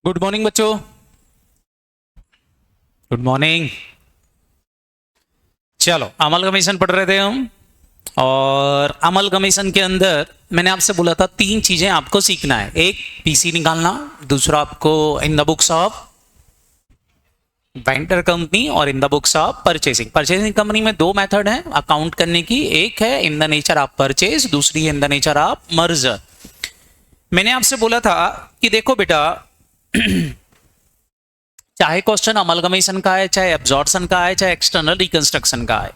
Good morning बच्चों। Good morning. चलो अमलगमीशन पढ़ रहे थे हम। और अमलगमीशन के अंदर मैंने आपसे बोला था तीन चीजें आपको सीखना है। एक पीसी निकालना, दूसरा आपको in the books of vendor company और in the books of purchasing. Purchasing company में दो मेथड हैं अकाउंट करने की, एक है in the nature of purchase, दूसरी in the nature of merger. मैंने आपसे बोला था कि देखो बेटा चाहे क्वेश्चन अमलगमेशन का है, चाहे एब्जॉर्प्शन का है, चाहे एक्सटर्नल रिकंस्ट्रक्शन का है,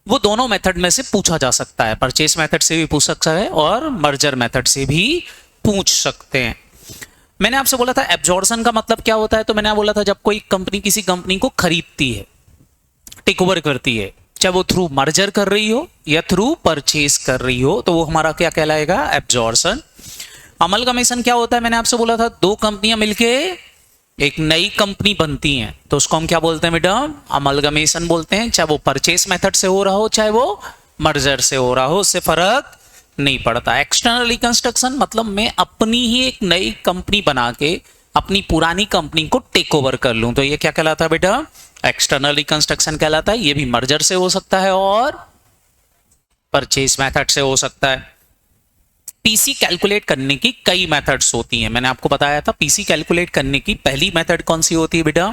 वो दोनों मेथड में से पूछा जा सकता है। परचेस मेथड से भी पूछ सकता है और मर्जर मेथड से भी पूछ सकते हैं। मैंने आपसे बोला था एब्जॉर्प्शन का मतलब क्या होता है, तो मैंने बोला था जब कोई कंपनी किसी कंपनी को खरीदती है, टेक ओवर करती है, चाहे वो थ्रू मर्जर कर रही हो या थ्रू परचेस कर रही हो, तो वो हमारा क्या कहलाएगा, एब्जॉर्प्शन। अमलगमेशन क्या होता है, मैंने आपसे बोला था दो कंपनियां मिलके एक नई कंपनी बनती है, तो उसको हम क्या बोलते हैं बेटा, अमलगमेशन बोलते हैं। चाहे वो परचेस मेथड से हो रहा हो, चाहे वो मर्जर से हो रहा हो, उससे फर्क नहीं पड़ता। एक्सटर्नल रिकंस्ट्रक्शन मतलब मैं अपनी ही एक नई कंपनी बना के अपनी पुरानी कंपनी को टेक ओवर कर लूं, तो ये क्या कहलाता है बेटा, एक्सटर्नल रिकंस्ट्रक्शन कहलाता है। ये भी मर्जर से हो सकता है और परचेस मेथड से हो सकता है। पीसी कैलकुलेट करने की कई मेथड्स होती हैं, मैंने आपको बताया था। पीसी कैलकुलेट करने की पहली मेथड कौन सी होती है बेटा,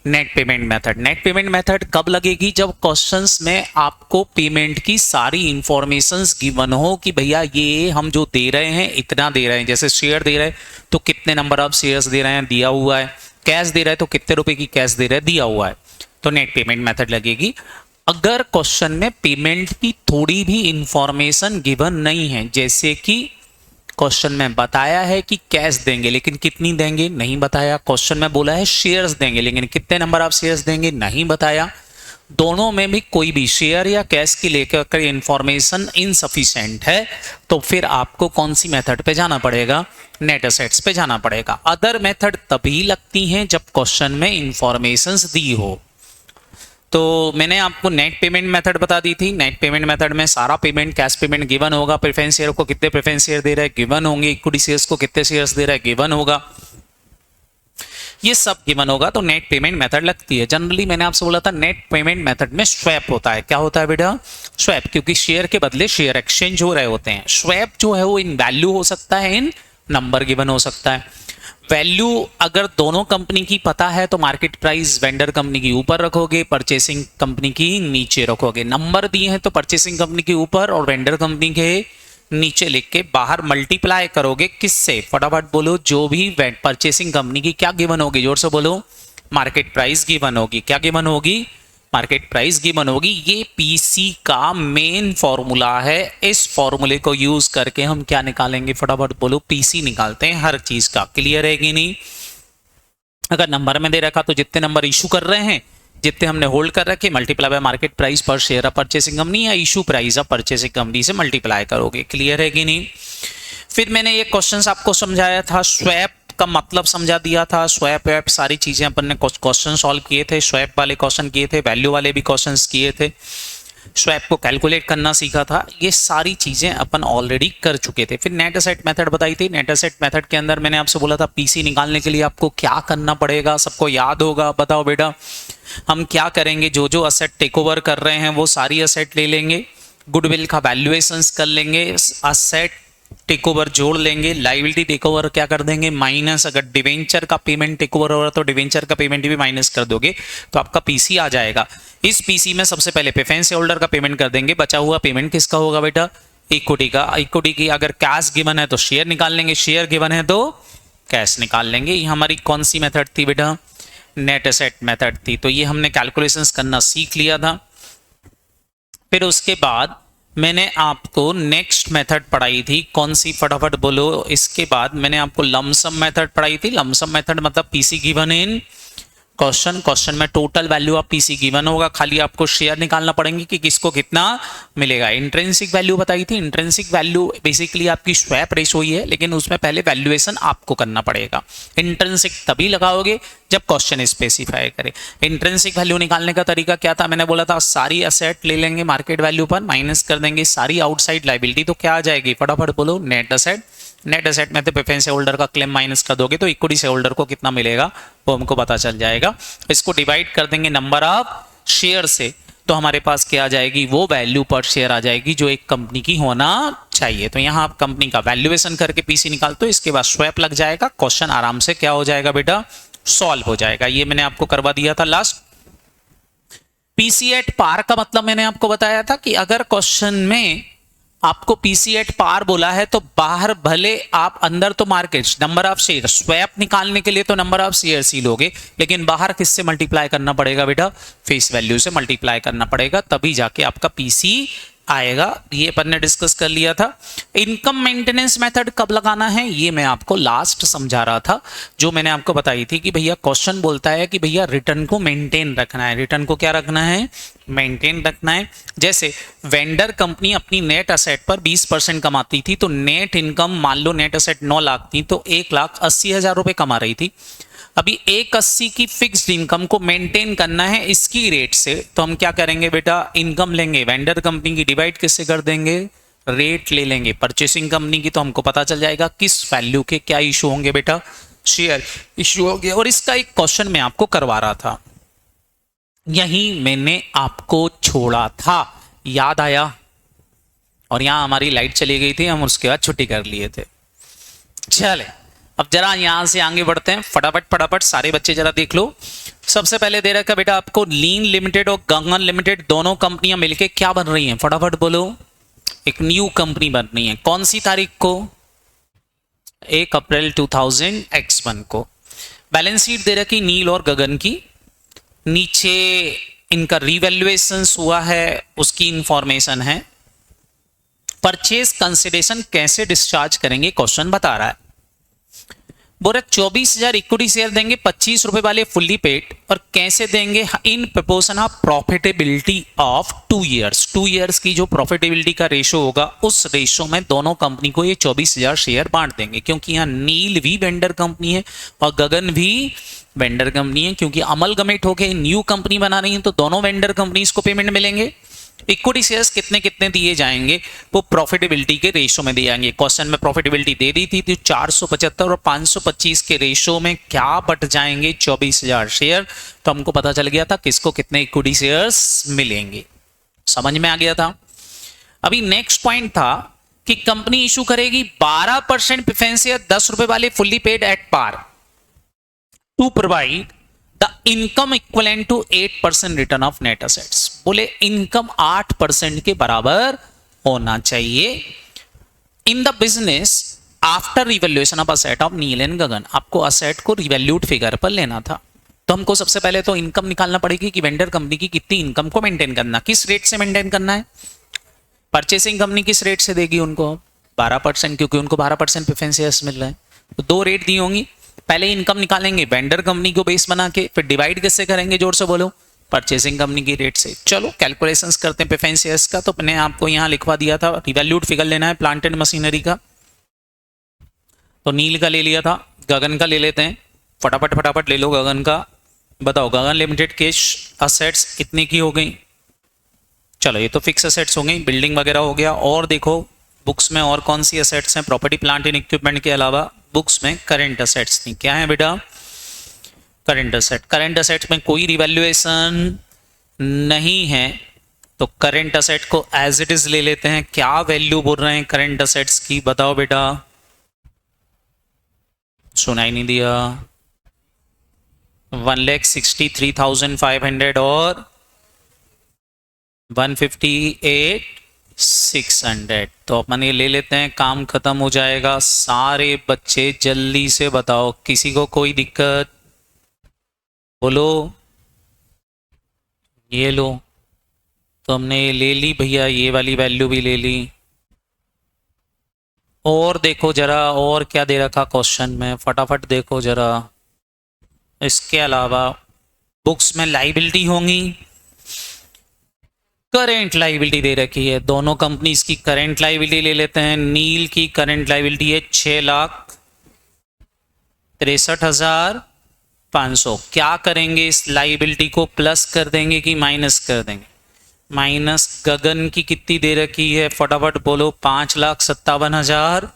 net payment method. Net payment method कब लगेगी, जब क्वेश्चंस में आपको पेमेंट की सारी इंफॉर्मेशंस गिवन हो कि भैया ये हम जो दे रहे हैं इतना दे रहे हैं। जैसे शेयर दे रहे हैं तो कितने नंबर ऑफ शेयर्स दे रहे हैं, दिया हुआ है। कैश दे रहे हैं तो कितने रुपए की कैश दे रहे हैं, दिया हुआ है। तो नेट पेमेंट मेथड लगेगी। अगर क्वेश्चन में पेमेंट की थोड़ी भी इंफॉर्मेशन गिवन नहीं है, जैसे कि क्वेश्चन में बताया है कि कैश देंगे लेकिन कितनी देंगे नहीं बताया, क्वेश्चन में बोला है शेयर्स देंगे लेकिन कितने नंबर ऑफ शेयर्स देंगे नहीं बताया, दोनों में भी कोई भी शेयर या कैश की लेकर इंफॉर्मेशन इनसफिशिएंट है, तो फिर आपको कौन सी मेथड पे जाना पड़ेगा, नेट एसेट्स पे जाना पड़ेगा। अदर मेथड तभी लगती हैं जब क्वेश्चन में इंफॉर्मेशंस दी हो। तो मैंने आपको नेट पेमेंट मेथड बता दी थी। नेट पेमेंट मेथड में सारा पेमेंट, कैश पेमेंट गिवन होगा, प्रेफरेंस शेयर को कितने प्रेफरेंस शेयर दे रहा है गिवन होंगे, इक्विटी शेयर्स को कितने शेयर्स दे रहा है गिवन होगा, ये सब गिवन होगा, तो नेट पेमेंट मेथड लगती है। जनरली मैंने आपसे बोला था नेट पेमेंट मेथड में स्वैप होता है। क्या होता है बेटा, स्वैप, क्योंकि शेयर के बदले शेयर एक्सचेंज हो रहे होते हैं। स्वैप जो है वो इन वैल्यू हो सकता है, इन नंबर गिवन हो सकता है। वैल्यू अगर दोनों कंपनी की पता है तो मार्केट प्राइस वेंडर कंपनी की ऊपर रखोगे, परचेसिंग कंपनी की नीचे रखोगे। नंबर दिए हैं तो परचेसिंग कंपनी के ऊपर और वेंडर कंपनी के नीचे लिख के बाहर मल्टीप्लाई करोगे किससे, फटाफट बोलो, जो भी परचेसिंग कंपनी की क्या गिवन होगी, जोर से बोलो, मार्केट प्राइस गिवन होगी। क्या गिवन होगी, मार्केट प्राइस गिवन होगी। ये पीसी का मेन फॉर्मूला है। इस फॉर्मूले को यूज करके हम क्या निकालेंगे, फटाफट बोलो, पीसी निकालते हैं हर चीज का। क्लियर है कि नहीं। अगर नंबर में दे रखा तो जितने नंबर इशू कर रहे हैं, जितने हमने होल्ड कर रखे, मल्टीप्लाई बाय मार्केट प्राइस पर शेयर ऑफ परचेसिंग कंपनी या issue price of purchasing company से मल्टीप्लाई करोगे। क्लियर है कि नहीं। फिर मैंने ये क्वेश्चन आपको समझाया था, स्वैप का मतलब समझा दिया था। स्वैप वैप सारी चीजें अपन ने क्वेश्चन सॉल्व किए थे, स्वैप वाले क्वेश्चन किए थे, वैल्यू वाले भी क्वेश्चन किए थे, स्वैप को कैलकुलेट करना सीखा था। ये सारी चीजें अपन ऑलरेडी कर चुके थे। फिर नेट एसेट मेथड बताई थी। नेट एसेट मेथड के अंदर मैंने आपसे बोला था पीसी निकालने के लिए आपको क्या करना पड़ेगा, सबको याद होगा। बताओ बेटा, हम क्या करेंगे, जो जो असेट टेक ओवर कर रहे हैं वो सारी असेट ले लेंगे, गुडविल का वैल्यूएशंस कर लेंगे, असेट टेक ओवर जोड़ लेंगे, लाइबिलिटी टेक ओवर क्या कर देंगे, माइनस। अगर डिवेंचर का पेमेंट टेक ओवर हो रहा है तो डिवेंचर का पेमेंट भी माइनस कर दोगे तो आपका पीसी आ जाएगा। इस पीसी में सबसे पहले प्रेफरेंस होल्डर का पेमेंट कर देंगे, बचा हुआ पेमेंट किसका होगा बेटा, इक्विटी का। इक्विटी की अगर कैश गिवन है तो शेयर निकाल लेंगे, शेयर गिवन है तो कैश निकाल लेंगे। ये हमारी कौन सी मेथड थी बेटा, नेट एसेट मेथड थी। तो ये हमने कैलकुलेशंस करना सीख लिया था। फिर उसके बाद मैंने आपको नेक्स्ट मेथड पढ़ाई थी, कौन सी, फटाफट बोलो। इसके बाद मैंने आपको लमसम मेथड पढ़ाई थी। लमसम मेथड मतलब PC given in question, question में total value of PC given होगा, खाली आपको शेयर निकालना पड़ेंगे कि किसको कितना मिलेगा। इंट्रिंसिक वैल्यू बताई थी। इंट्रिंसिक वैल्यू बेसिकली आपकी स्वैप रेशो ही है, लेकिन उसमें पहले वैल्यूएशन आपको करना पड़ेगा। इंट्रिंसिक तभी लगाओगे जब क्वेश्चन स्पेसिफाई करे। इंट्रिंसिक वैल्यू निकालने का तरीका क्या था, मैंने बोला था सारी असेट ले लेंगे मार्केट वैल्यू पर, माइनस कर देंगे सारी आउटसाइड लाइबिलिटी, तो क्या आ जाएगी, फटाफट बोलो, नेट असेट नेट एसेट में तो प्रेफरेंस होल्डर का क्लेम माइनस कर दोगे तो इक्विटी से होल्डर को कितना मिलेगा वो हमको पता चल जाएगा। इसको डिवाइड कर देंगे नंबर ऑफ शेयर से, तो हमारे पास क्या आ जाएगी, वो वैल्यू पर शेयर आ जाएगी जो एक कंपनी की होना चाहिए। तो यहाँ आप कंपनी का वैल्यूएशन करके पीसी निकालते हो, इसके बाद स्वैप लग जाएगा, क्वेश्चन आराम से क्या हो जाएगा बेटा, सॉल्व हो जाएगा। ये मैंने आपको करवा दिया था लास्ट। पीसी एट पार का मतलब मैंने आपको बताया था कि अगर क्वेश्चन में आपको पीसी एट पार बोला है तो बाहर भले आप अंदर तो market number of share swap निकालने के लिए तो नंबर ऑफ शेयर ही लोगे, लेकिन बाहर किससे मल्टीप्लाई करना पड़ेगा बेटा, फेस वैल्यू से मल्टीप्लाई करना पड़ेगा, तभी जाके आपका पीसी आएगा। ये अपन ने डिस्कस कर लिया था। इनकम मेंटेनेंस मेथड कब लगाना है ये मैं आपको लास्ट समझा रहा था, जो मैंने आपको बताई थी कि भैया क्वेश्चन बोलता है कि भैया रिटर्न को मेंटेन रखना है, रिटर्न को क्या रखना है, मेंटेन रखना है। जैसे वेंडर कंपनी अपनी नेट असेट पर 20% कमाती थी, तो नेट इनकम मान लो नेट असेट 9 लाख थी तो 1,80,000 रुपए कमा रही थी। अभी 1,80 की फिक्स्ड इनकम को मेंटेन करना है इसकी रेट से, तो हम क्या करेंगे बेटा, इनकम लेंगे वेंडर कंपनी की, डिवाइड किससे कर देंगे, रेट ले लेंगे परचेसिंग कंपनी की, तो हमको पता चल जाएगा किस वैल्यू के क्या इशू होंगे बेटा, शेयर इशू होंगे। और इसका एक क्वेश्चन मैं आपको करवा रहा था, यही मैंने आपको छोड़ा था, याद आया। और यहां हमारी लाइट चली गई थी, हम उसके बाद छुट्टी कर लिए थे। चले अब जरा यहां से आगे बढ़ते हैं, फटाफट फटाफट सारे बच्चे जरा देख लो। सबसे पहले दे रखा बेटा आपको लीन लिमिटेड और गगन लिमिटेड दोनों कंपनियां मिलके क्या बन रही हैं, फटाफट बोलो, एक न्यू कंपनी बन रही है। कौन सी तारीख को, 1 अप्रैल 2000x1 को। बैलेंस शीट दे रखी नील और गगन की, नीचे इनका रिवैल्यूएशन हुआ है उसकी इंफॉर्मेशन है। परचेज कंसिडरेशन कैसे डिस्चार्ज करेंगे क्वेश्चन बता रहा है। बोरा 24,000 इक्विटी शेयर देंगे, 25 रुपए वाले फुल्ली पेड, और कैसे देंगे, in proportion of profitability of 2 years. 2 years की जो प्रॉफिटेबिलिटी का रेशो होगा उस रेशो में दोनों कंपनी को ये 24,000 शेयर बांट देंगे, क्योंकि यहाँ नील भी वेंडर कंपनी है और गगन भी वेंडर कंपनी है, क्योंकि अमलगमेट होके न्यू कंपनी बना रही है तो दोनों वेंडर कंपनीज को पेमेंट मिलेंगे। इक्विटी शेयर्स कितने कितने दिए जाएंगे, वो प्रॉफिटेबिलिटी के रेशो में दिए जाएंगे। क्वेश्चन में प्रॉफिटेबिलिटी दे दी थी तो 475 और 525 के रेशो में क्या बट जाएंगे, 24,000 शेयर। तो हमको पता चल गया था किसको कितने इक्विटी शेयर्स मिलेंगे, समझ में आ गया था। अभी नेक्स्ट पॉइंट था कि कंपनी इशू करेगी 12% प्रेफरेंस शेयर 10 रुपए वाले fully paid at par to provide the income equivalent to 8% return of net assets. बोले इनकम 8% के बराबर होना चाहिए in the business after revaluation of asset of Neel and Gagan. आपको असेट को रिवैल्यूड फिगर पर लेना था, तो हमको सबसे पहले तो इनकम निकालना पड़ेगी कि वेंडर कंपनी की कितनी इनकम को मेंटेन करना, किस रेट से मेंटेन करना है। परचेसिंग कंपनी किस रेट से देगी उनको, 12%, क्योंकि उनको 12% प्रेफरेंस शेयर्स मिल रहे हैं। तो 2 रेट दी होंगी, पहले इनकम निकालेंगे वेंडर कंपनी को बेस बना के, फिर डिवाइड किससे करेंगे, जोर से बोलो, परचेसिंग कंपनी की रेट से। चलो कैलकुलेशंस करते हैं प्रेफरेंस शेयर्स का। तो मैंने आपको यहां लिखवा दिया था, रिवैल्यूड फिगर लेना है प्लांट एंड मशीनरी का, तो नील का ले लिया था, गगन का ले लेते हैं, फटाफट फटाफट ले लो गगन का। बताओ गगन लिमिटेड कैश असेट्स कितने की हो गई, चलो ये तो फिक्स असेट्स हो गई, बिल्डिंग वगैरह हो गया। और देखो बुक्स में और कौन सी असेट्स हैं, प्रॉपर्टी प्लांट एंड इक्विपमेंट के अलावा बुक्स में करंट असेट्स थी, क्या है बेटा, करंट असेट। करंट असेट्स में कोई रिवैल्यूएशन नहीं है, तो करंट असेट को एज इट इज ले लेते हैं। क्या वैल्यू बोल रहे हैं करंट असेट्स की, बताओ बेटा, सुनाई नहीं दिया, 1,63,500 और 158,600। तो अपन ये ले लेते हैं, काम खत्म हो जाएगा। सारे बच्चे जल्दी से बताओ, किसी को कोई दिक्कत, बोलो। ये लो, तो हमने ये ले ली भैया, ये वाली वैल्यू भी ले ली। और देखो जरा और क्या दे रखा क्वेश्चन में, फटाफट देखो जरा। इसके अलावा बुक्स में लाइबिलिटी होंगी, करेंट लाइबिलिटी दे रखी है, दोनों कंपनीज की करेंट लाइबिलिटी ले लेते हैं। नील की करेंट लाइबिलिटी है 6,63,500। क्या करेंगे, इस लाइबिलिटी को प्लस कर देंगे कि माइनस कर देंगे, माइनस। गगन की कितनी दे रखी है, फटाफट बोलो, 5,57,000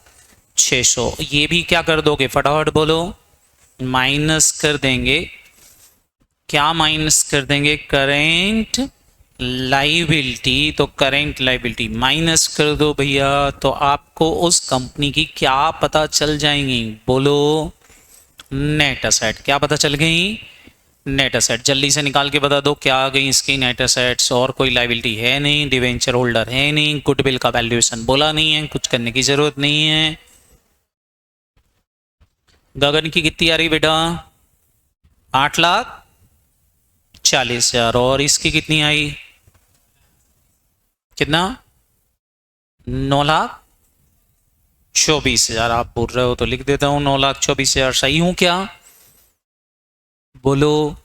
600। ये भी क्या कर दोगे फटाफट बोलो, माइनस कर देंगे। क्या माइनस कर देंगे? Current liability. तो करेंट लाइबिलिटी माइनस कर दो भैया, तो आपको उस कंपनी की क्या पता चल जाएंगी? बोलो नेट असेट। क्या पता चल गई? Net asset. जल्दी से निकाल के बता दो क्या आ गई इसकी नेट असेट्स। और कोई लाइबिलिटी है नहीं, डिवेंचर होल्डर है नहीं, गुडविल का वैल्यूएशन बोला नहीं है, कुछ करने की जरूरत नहीं है। गगन की कितनी आ रही बेटा? 8,40,000। और इसकी कितनी आई? कितना? 9,24,000। आप बोल रहे हो तो लिख देता हूं 9,24,000। सही हूं क्या? बोलो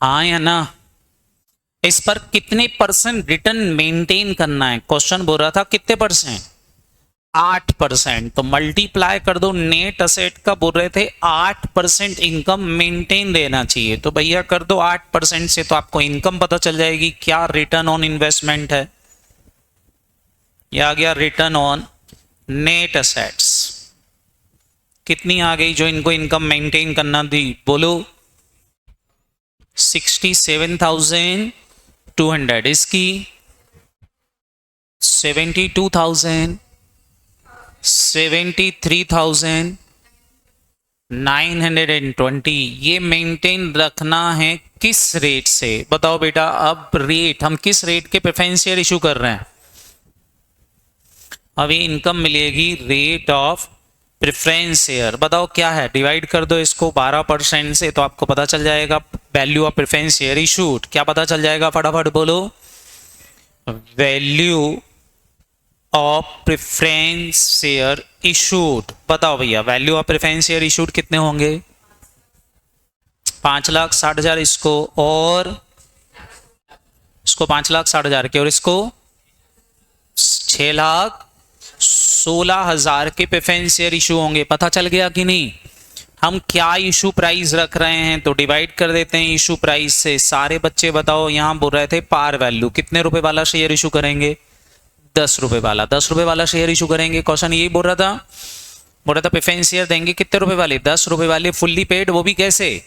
हाँ या ना। इस पर कितने परसेंट रिटर्न मेंटेन करना है? क्वेश्चन बोल रहा था कितने परसेंट? 8%। तो मल्टीप्लाई कर दो, नेट असेट का बोल रहे थे 8% इनकम मेंटेन देना चाहिए। तो भैया कर दो 8% से, तो आपको इनकम पता चल जाएगी क्या रिटर्न ऑन इन्वेस्टमेंट है। यह आ गया रिटर्न ऑन नेट असेट्स। कितनी आ गई जो इनको इनकम मेंटेन करना दी? बोलो 67,200। इसकी 72,000, 73,920। ये मेंटेन रखना है किस रेट से? बताओ बेटा। अब रेट हम किस रेट के प्रेफरेंस शेयर इशू कर रहे हैं? अभी इनकम मिलेगी रेट ऑफ प्रेफरेंस शेयर। बताओ क्या है? डिवाइड कर दो इसको 12% से, तो आपको पता चल जाएगा value of preference share issued. क्या पता चल जाएगा फटाफट बोलो? Value of preference share issued. बताओ भैया value of preference share issued कितने होंगे? 5,60,000 इसको, और इसको 5,60,000 के, और इसको 6,16,000 के प्रेफरेंस शेयर इशू होंगे। पता चल गया कि नहीं? हम क्या इशू प्राइस रख रहे हैं, तो डिवाइड कर देते हैं इशू प्राइस से। सारे बच्चे बताओ, यहां बोल रहे थे पार वैल्यू। कितने रुपए वाला शेयर इशू करेंगे? 10 रुपए वाला। 10 रुपए वाला शेयर इशू करेंगे। क्वेश्चन यही बोल रहा था प्रेफरेंस शेयर देंगे कितने रुपए वाले? 10 रुपए वाले, फुल्ली पेड, वो भी कैसे?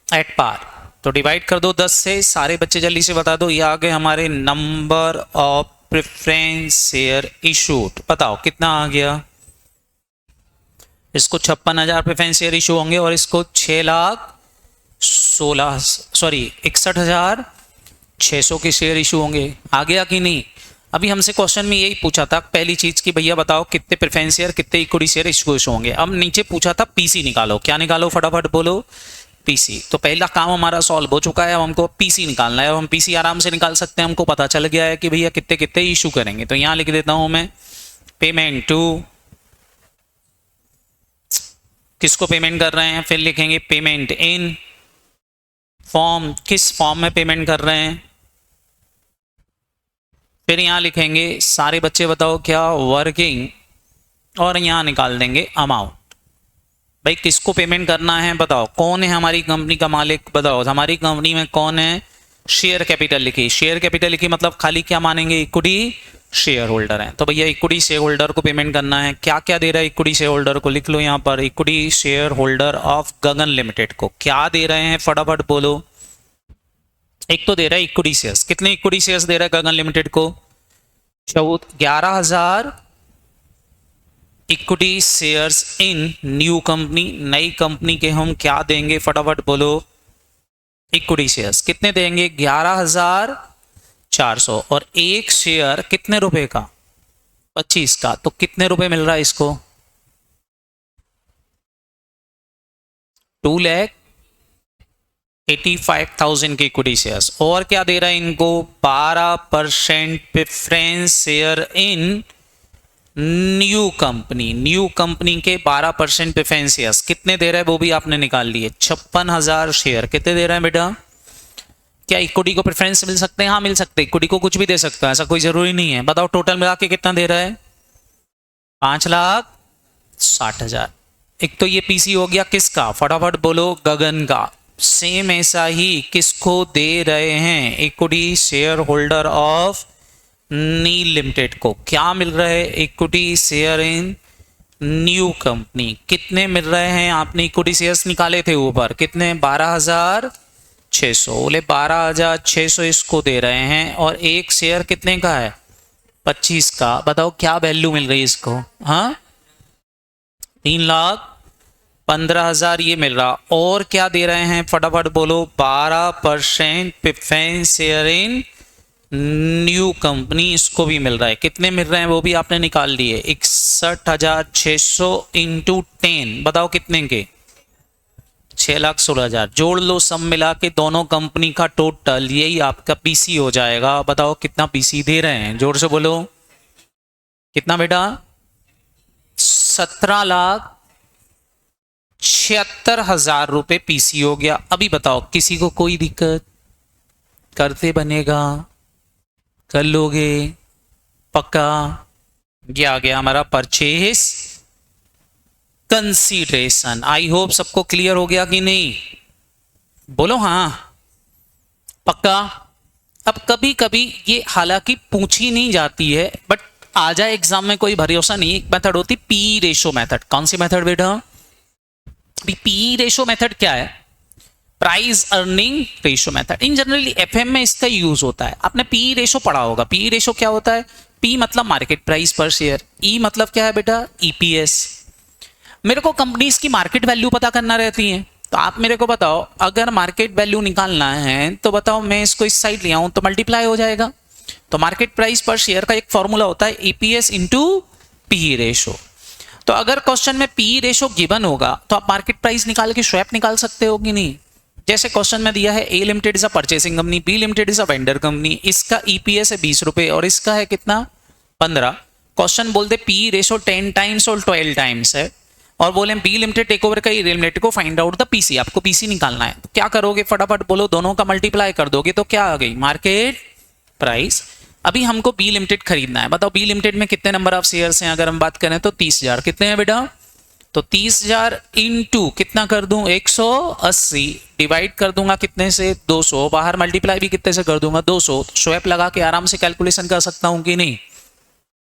At par. तो डिवाइड कर दो 10 से। सारे बच्चे जल्दी से बता दो, ये आ गए हमारे number of preference share issued. बताओ कितना आ गया? इसको 56,000 प्रेफरेंस शेयर इशू होंगे, और इसको 61,600 के शेयर इशू होंगे। आ गया कि नहीं? अभी हमसे क्वेश्चन में यही पूछा था पहली चीज की, भैया बताओ कितने प्रेफरेंस शेयर, कितने इक्विटी शेयर इशू होंगे। अब नीचे पूछा था पीसी निकालो। क्या निकालो फटाफट बोलो? पीसी। तो पहला काम हमारा सॉल्व हो चुका है। अब हमको पीसी निकालना है। अब हम पीसी आराम से निकाल सकते हैं। हमको पता चल गया है कि भैया कितने कितने इशू करेंगे। तो यहां लिख देता हूं मैं पेमेंट टू, किसको पेमेंट कर रहे हैं, फिर लिखेंगे पेमेंट इन फॉर्म, किस फॉर्म में पेमेंट कर रहे हैं, फिर यहां लिखेंगे सारे बच्चे बताओ क्या? वर्किंग, और यहां निकाल देंगे अमाउंट। भाई किसको पेमेंट करना है बताओ? कौन है हमारी कंपनी का मालिक? बताओ हमारी कंपनी में कौन है? शेयर कैपिटल लिखी। शेयर कैपिटल लिखी मतलब खाली क्या मानेंगे? इक्विटी शेयर होल्डर है। तो भैया इक्विटी शेयर होल्डर को पेमेंट करना है। क्या क्या दे रहा है इक्विटी शेयर होल्डर को? लिख लो यहां पर, equity share holder of Gagan limited को क्या दे रहे हैं फटाफट बोलो? एक तो दे रहा है इक्विटी शेयर्स। कितने इक्विटी शेयर्स दे रहा है गगन लिमिटेड को? 11,000 equity shares in new company. नई कंपनी के हम क्या देंगे फटाफट बोलो? Equity shares. कितने देंगे? 11,400। और एक शेयर कितने रुपए का? 25 का। तो कितने रुपए मिल रहा है इसको? 2,85,000 के इक्विटी शेयर्स। और क्या दे रहा है इनको? 12% preference share in new company. New company के 12% प्रेफरेंस शेयर्स कितने दे रहा है वो भी आपने निकाल लिए। 56,000 शेयर कितने दे रहा है बेटा? क्या इक्विटी को प्रेफरेंस मिल सकते हैं? हाँ मिल सकते हैं। इक्विटी को कुछ भी दे सकता है, ऐसा कोई जरूरी नहीं है। बताओ टोटल मिला के कितना दे रहा है? 5,60,000। एक तो ये पीसी हो गया किसका? फटाफट बोलो? गगन का। सेम ऐसा ही किसको दे रहे हैं? Equity share holder of Neel limited को क्या मिल रहा है? Equity share in new company कितने मिल रहे हैं? आपने इक्विटी शेयर्स निकाले थे ऊपर, कितने? 12,600। बोले 12,600 इसको दे रहे हैं और एक शेयर कितने का है? 25 का। बताओ क्या वैल्यू मिल रही है इसको? हाँ, 3,15,000 ये मिल रहा। और क्या दे रहे हैं फटाफट बोलो? 12% preference share in new company, इसको भी मिल रहा है। कितने मिल रहे हैं वो भी आपने निकाल लिए? 61,600 इंटू 10, बताओ कितने के? 6,16,000। जोड़ लो सब मिला के दोनों कंपनी का टोटल, यही आपका पीसी हो जाएगा। बताओ कितना पीसी दे रहे हैं? जोर से बोलो कितना बेटा? 17,76,000 रुपए पीसी हो गया। अभी बताओ किसी को कोई दिक्कत? करते बनेगा, कर लोगे पक्का? ये आ गया हमारा परचेस कंसीडरेशन। आई होप सबको क्लियर हो गया कि नहीं? बोलो हाँ पक्का। अब कभी कभी ये हालांकि पूछी नहीं जाती है, बट आ जाए एग्जाम में कोई भरोसा नहीं। एक मेथड होती पी रेशो मेथड। कौन सी मेथड बेटा? पी रेशो मेथड क्या है? Price earning ratio method. इन जनरली एफएम में इसका यूज होता है। आपने पी रेशो पढ़ा होगा। पी रेशो क्या होता है? पी मतलब मार्केट प्राइस पर शेयर, ई मतलब क्या है बेटा? ईपीएस। मेरे को कंपनीज की मार्केट वैल्यू पता करना रहती है, तो आप मेरे को बताओ अगर मार्केट वैल्यू निकालना है तो बताओ मैं इसको इस साइड ले आऊं तो मल्टीप्लाई हो जाएगा। तो मार्केट प्राइस पर शेयर का एक फॉर्मूला होता है ईपीएस इंटू पी रेशो। तो अगर क्वेश्चन में पी रेशो गिवन होगा तो आप मार्केट प्राइस निकाल के स्वैप निकाल सकते हो कि नहीं? जैसे क्वेश्चन में दिया है A limited is a purchasing company, B limited is a vendor company, इसका ईपीएस है 20 रुपए और इसका है कितना? 15। क्वेश्चन बोलते पी रेशो 10 टाइम्स और 12 टाइम्स है और बोले बी लिमिटेड टेक ओवर का ई लिमिटेड को फाइंड आउट द पीसी। आपको पीसी निकालना है तो क्या करोगे? फटाफट बोलो। दोनों का मल्टीप्लाई कर दोगे तो क्या आ गई? Market price. अभी हमको बी लिमिटेड खरीदना है। बताओ बी लिमिटेड में कितने नंबर ऑफ शेयर्स हैं? अगर हम बात करें तो 30,000। कितने हैं बेटा? तो 30,000 इंटू कितना कर दूं? 180 डिवाइड कर दूंगा कितने से? 200। बाहर मल्टीप्लाई भी कितने से कर दूंगा? 200। स्वैप लगा के आराम से कैलकुलेशन कर सकता हूं कि नहीं?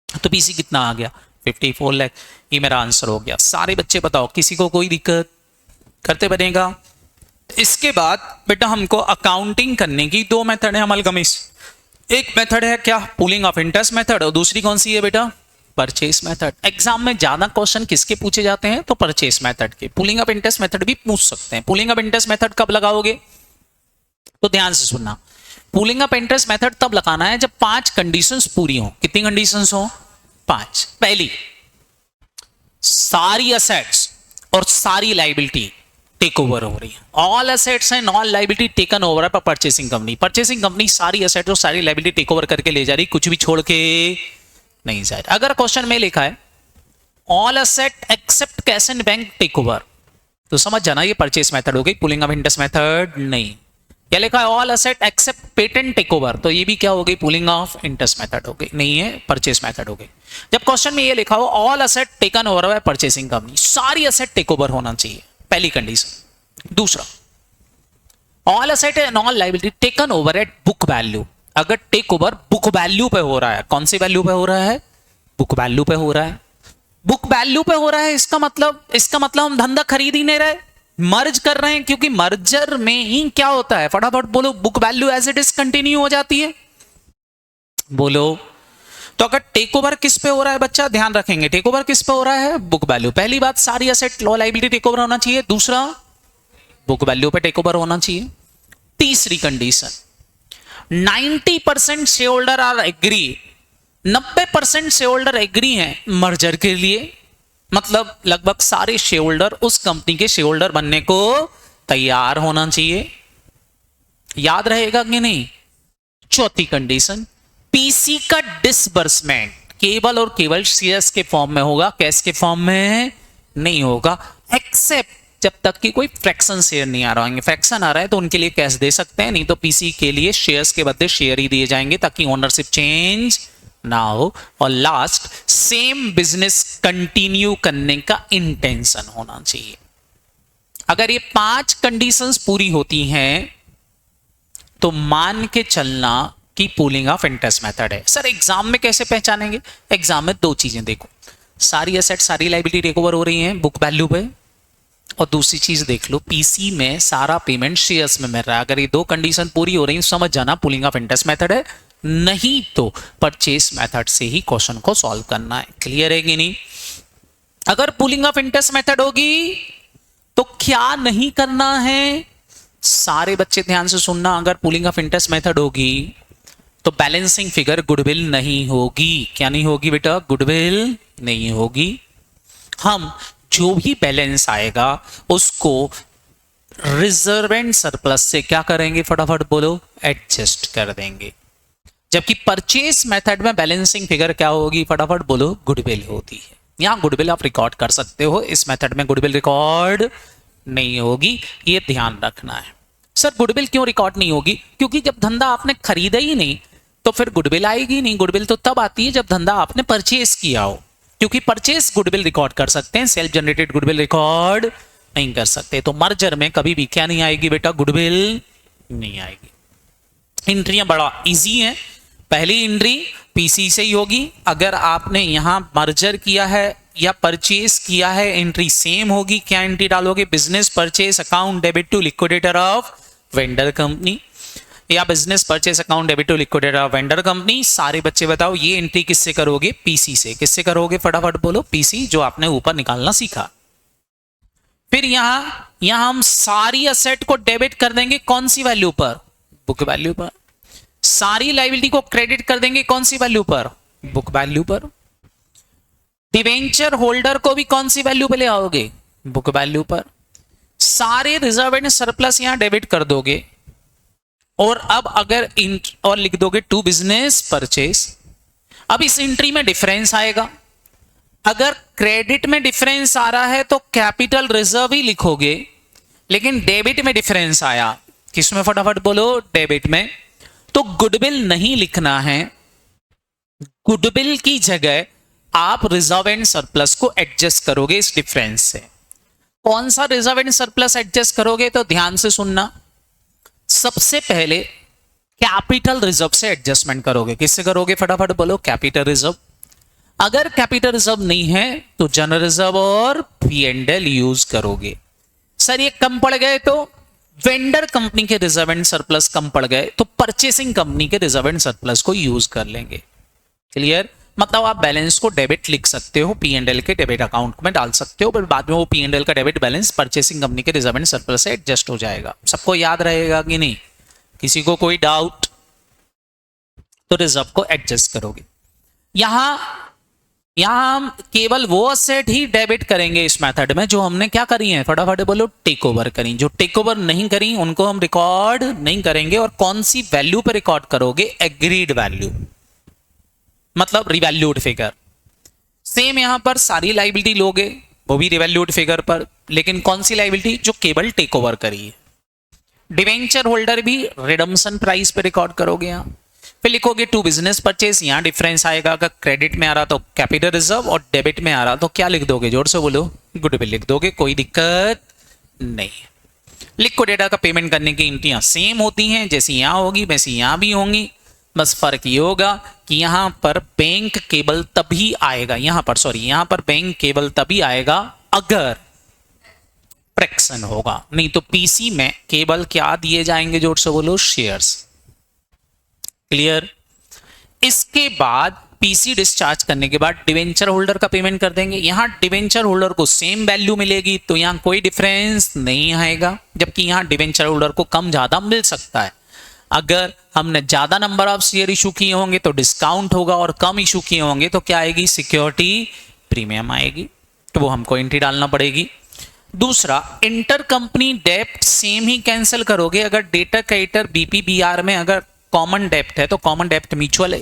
तो पीसी कितना आ गया? 54 लाख। ये मेरा आंसर हो गया। सारे बच्चे बताओ किसी को कोई दिक्कत? करते बनेगा। इसके बाद बेटा हमको अकाउंटिंग करने की दो मेथड है अमलगमीज। एक मेथड है क्या? पुलिंग ऑफ इंटरेस्ट मेथड, और दूसरी कौन सी है बेटा? Purchase method. एग्जाम में ज्यादा क्वेश्चन किसके पूछे जाते हैं? तो परचेस मेथड के। पुलिंग ऑफ इंटरेस्ट मेथड भी पूछ सकते हैं। पुलिंग ऑफ इंटरेस्ट मेथड कब लगाओगे? तो ध्यान से सुनना। पुलिंग ऑफ इंटरेस्ट मेथड तब लगाना है जब 5 कंडीशंस पूरी हो। कितनी कंडीशंस हो? 5। पहली, सारी असेट्स और सारी लाइबिलिटी टेक ओवर हो रही है। All assets and all liability taken over है परचेसिंग कंपनी। परचेसिंग कंपनी सारी असेट्स और सारी लाइबिलिटी टेक ओवर करके ले जा रही, कुछ भी छोड़ के नहीं जा रही। अगर क्वेश्चन में लिखा है all asset except cash and bank take over, तो समझ जाना ये परचेस मेथड हो गई, पुलिंग ऑफ इंटरेस्ट मेथड नहीं। क्या लिखा है? All asset except patent take over, तो ये भी क्या हो गई? पुलिंग ऑफ इंटरेस्ट मेथड हो गई, नहीं है परचेस मेथड हो गई। जब क्वेश्चन में ये लिखा हो all asset taken over by purchasing company, सारी असेट टेक ओवर होना चाहिए, पहली कंडीशन। दूसरा, all asset and all liability taken over at book value. अगर टेक ओवर बुक वैल्यू पे हो रहा है, कौन सी वैल्यू पे हो रहा है? बुक वैल्यू पे हो रहा है। बुक वैल्यू पे हो रहा है, इसका मतलब हम धंधा खरीद ही नहीं रहे, मर्ज कर रहे हैं, क्योंकि मर्जर में ही क्या होता है? फटाफट बोलो, book value as it is continue हो जाती है। बोलो। तो अगर टेक ओवर किस पे हो रहा है बच्चा? ध्यान रखेंगे, टेक ओवर किस पे हो रहा है? Book value. पहली बात, सारी एसेट लॉ लायबिलिटी टेक ओवर होना चाहिए। दूसरा, बुक वैल्यू पे टेक ओवर होना चाहिए। तीसरी condition, 90% share holder are agree, 90% share holder agree हैं मर्जर के लिए, मतलब लगभग सारे शेयर होल्डर उस कंपनी के शेयर होल्डर बनने को तैयार होना चाहिए। याद रहेगा कि नहीं? चौथी कंडीशन, पीसी का डिसबर्समेंट केवल और केवल शेयर्स के फॉर्म में होगा, कैश के फॉर्म में नहीं होगा, एक्सेप्ट जब तक कि कोई फ्रैक्शन शेयर नहीं आ रहा है। फ्रैक्शन आ रहा है तो उनके लिए कैश दे सकते हैं, नहीं तो पीसी के लिए शेयर्स के बदले शेयर ही दिए जाएंगे ताकि ओनरशिप चेंज ना हो। और लास्ट, सेम बिजनेस कंटिन्यू करने का इंटेंशन होना चाहिए। अगर ये 5 कंडीशंस पूरी होती हैं तो मान के चलना कि पूलिंग ऑफ इंटरेस्ट मेथड है। सर एग्जाम में कैसे पहचानेंगे? एग्जाम में 2 चीजें देखो, सारी एसेट सारी लाइबिलिटी टेक ओवर हो रही हैं बुक वैल्यू पे। और दूसरी चीज देख लो, पीसी में सारा पेमेंट शेयर्स में मिल रहा है। अगर ये दो कंडीशन पूरी हो रही है समझ जाना पुलिंग ऑफ इंटरेस्ट मेथड है, नहीं तो परचेस मेथड से ही क्वेश्चन को सॉल्व करना है। क्लियर है कि नहीं? अगर पुलिंग ऑफ इंटरेस्ट मेथड होगी तो क्या नहीं करना है, सारे बच्चे ध्यान से सुनना। अगर पुलिंग ऑफ इंटरेस्ट मेथड होगी तो बैलेंसिंग फिगर गुडविल नहीं होगी। क्या नहीं होगी बेटा? गुडविल नहीं होगी। हम जो भी बैलेंस आएगा उसको रिजर्व एंड सरप्लस से क्या करेंगे, फटाफट बोलो, एडजस्ट कर देंगे। जबकि परचेस मेथड में बैलेंसिंग फिगर क्या होगी, फटाफट बोलो, गुडविल होती है। यहां गुडविल आप रिकॉर्ड कर सकते हो, इस मेथड में गुडविल रिकॉर्ड नहीं होगी, ये ध्यान रखना है। सर गुडविल क्यों रिकॉर्ड नहीं होगी? क्योंकि जब धंधा आपने खरीदा ही नहीं तो फिर गुडविल आएगी नहीं। गुडविल तो तब आती है जब धंधा आपने परचेस किया हो, क्योंकि परचेस गुडविल रिकॉर्ड कर सकते हैं, सेल्फ जनरेटेड गुडविल रिकॉर्ड नहीं कर सकते। तो मर्जर में कभी भी क्या नहीं आएगी बेटा, गुडविल नहीं आएगी। एंट्रियां बड़ा इजी है। पहली एंट्री पीसी से ही होगी। अगर आपने यहां मर्जर किया है या परचेस किया है, एंट्री सेम होगी। क्या एंट्री डालोगे? Business purchase account debit to liquidator of vendor company, या business purchase account debit to liquidator of vendor company. सारे बच्चे बताओ ये एंट्री किससे करोगे? पीसी से। किससे करोगे? फटाफट बोलो, पीसी, जो आपने ऊपर निकालना सीखा। फिर यहां हम सारी असेट को डेबिट कर देंगे, कौन सी वैल्यू पर? बुक वैल्यू पर। सारी लायबिलिटी को क्रेडिट कर देंगे, कौन सी वैल्यू पर? बुक वैल्यू पर। डिवेंचर होल्डर को भी कौन सी वैल्यू पे ले आओगे? बुक वैल्यू पर। सारे रिजर्व एंड सरप्लस यहां डेबिट कर दोगे, और अब अगर और लिख दोगे टू बिजनेस परचेस। अब इस एंट्री में डिफरेंस आएगा। अगर क्रेडिट में डिफरेंस आ रहा है तो कैपिटल रिजर्व ही लिखोगे, लेकिन डेबिट में डिफरेंस आया, किसमें? फटाफट बोलो, डेबिट में, तो गुडविल नहीं लिखना है। गुडविल की जगह आप रिजर्व एंड सरप्लस को एडजस्ट करोगे इस डिफरेंस से। कौन सा रिजर्व एंड सरप्लस एडजस्ट करोगे? तो ध्यान से सुनना, सबसे पहले कैपिटल रिजर्व से एडजस्टमेंट करोगे। किससे करोगे? फटाफट बोलो, कैपिटल रिजर्व। अगर कैपिटल रिजर्व नहीं है तो जनरल रिजर्व और P&L यूज करोगे। सर ये कम पड़ गए तो वेंडर कंपनी के रिजर्व एंड सरप्लस कम पड़ गए तो परचेसिंग कंपनी के रिजर्व एंड सरप्लस को यूज कर लेंगे। क्लियर? मतलब आप बैलेंस को डेबिट लिख सकते हो, P&L के डेबिट अकाउंट में डाल सकते हो, पर बाद में वो P&L का डेबिट बैलेंस परचेसिंग कंपनी के रिजर्व एंड सरप्लस से एडजस्ट हो जाएगा। सबको याद रहेगा कि नहीं? किसी को कोई डाउट? तो रिजर्व को एडजस्ट करोगे। यहां हम केवल वो असेट ही डेबिट करेंगे इस मेथड में जो हमने क्या करी है, फटाफट बोलो, टेक ओवर करी। जो टेक ओवर नहीं करी उनको हम रिकॉर्ड नहीं करेंगे। और कौन सी वैल्यू पर रिकॉर्ड करोगे? एग्रीड वैल्यू, मतलब रिवैल्यूड फिगर। सेम यहां पर सारी लायबिलिटी लोगे, वो भी रिवैल्यूड फिगर पर, लेकिन कौन सी लायबिलिटी? जो केवल टेक ओवर करी है। डिवेंचर होल्डर भी रिडम्पशन प्राइस पे रिकॉर्ड करोगे। यहां फिर लिखोगे टू बिजनेस परचेस, यहां डिफरेंस आएगा। अगर क्रेडिट में आ रहा तो कैपिटल रिजर्व, और डेबिट में आ रहा तो क्या लिख दोगे? जोर से बोलो, गुडविल लिख दोगे, कोई दिक्कत नहीं। लिक्विडेटर का पेमेंट करने की एंट्रियां सेम होती हैं, जैसी यहां होगी वैसी यहां भी होंगी। बस फर्क ये होगा कि यहां पर बैंक केवल तभी आएगा, यहां पर बैंक केवल तभी आएगा अगर फ्रैक्शन होगा, नहीं तो पीसी में केवल क्या दिए जाएंगे? जोर से बोलो, शेयर्स। क्लियर? इसके बाद पीसी डिस्चार्ज करने के बाद डिवेंचर होल्डर का पेमेंट कर देंगे। यहां डिवेंचर होल्डर को सेम वैल्यू मिलेगी तो यहां कोई डिफरेंस नहीं आएगा, जबकि यहां डिवेंचर होल्डर को कम ज्यादा मिल सकता है। अगर हमने ज्यादा नंबर ऑफ शेयर इशू किए होंगे तो डिस्काउंट होगा, और कम इशू किए होंगे तो क्या आएगी? सिक्योरिटी प्रीमियम आएगी। तो वो हमको एंट्री डालना पड़ेगी। दूसरा, इंटर कंपनी डेप्ट सेम ही कैंसिल करोगे। अगर डेटर क्रेडिटर BPBR में अगर कॉमन डेप्ट है तो कॉमन डेप्ट म्यूचुअल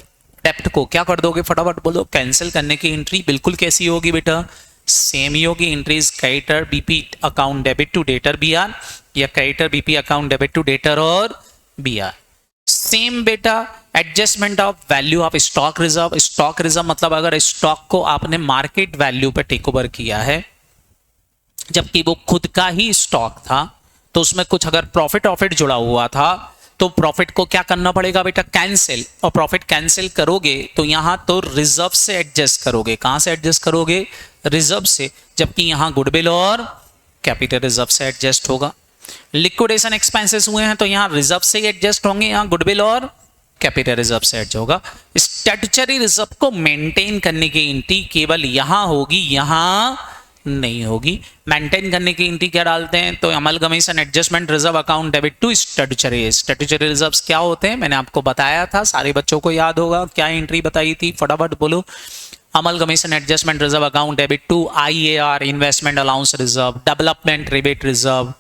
डेप्ट को क्या कर दोगे? फटाफट बोलो, कैंसिल करने की एंट्री बिल्कुल कैसी होगी बेटा? सेम ही होगी। Entries creditor BP account debit to debtor BR, या creditor BP account debit to debtor और BR। सेम बेटा। Adjustment of value of stock reserve. Stock reserve मतलब अगर स्टॉक को आपने मार्केट वैल्यू पे टेक ओवर किया है जबकि वो खुद का ही स्टॉक था, तो उसमें कुछ अगर प्रॉफिट जुड़ा हुआ था तो प्रॉफिट को क्या करना पड़ेगा बेटा, कैंसिल, और प्रॉफिट कैंसिल करोगे तो यहां तो रिजर्व से एडजस्ट करोगे। कहां से एडजस्ट करोगे, रिजर्व से, जबकि यहां गुडविल और कैपिटल रिजर्व से एडजस्ट होगा। लिक्विडेशन एक्सपेंसेस हुए हैं तो यहां रिजर्व से एडजस्ट होंगे, यहां गुडविल और कैपिटल रिजर्व से एडजस्ट होगा। स्टैट्यूटरी रिजर्व को मेंटेन करने की एंट्री केवल यहां होगी, यहां नहीं होगी। मेंटेन करने की एंट्री क्या डालते हैं, तो amalgamation adjustment reserve account debit to statutory. Statutory reserves क्या होते हैं, मैंने आपको बताया था, सारे बच्चों को याद होगा क्या एंट्री बताई थी, फटाफट बोलो। Amalgamation adjustment reserve account debit to IAR, investment allowance reserve, development rebate reserve.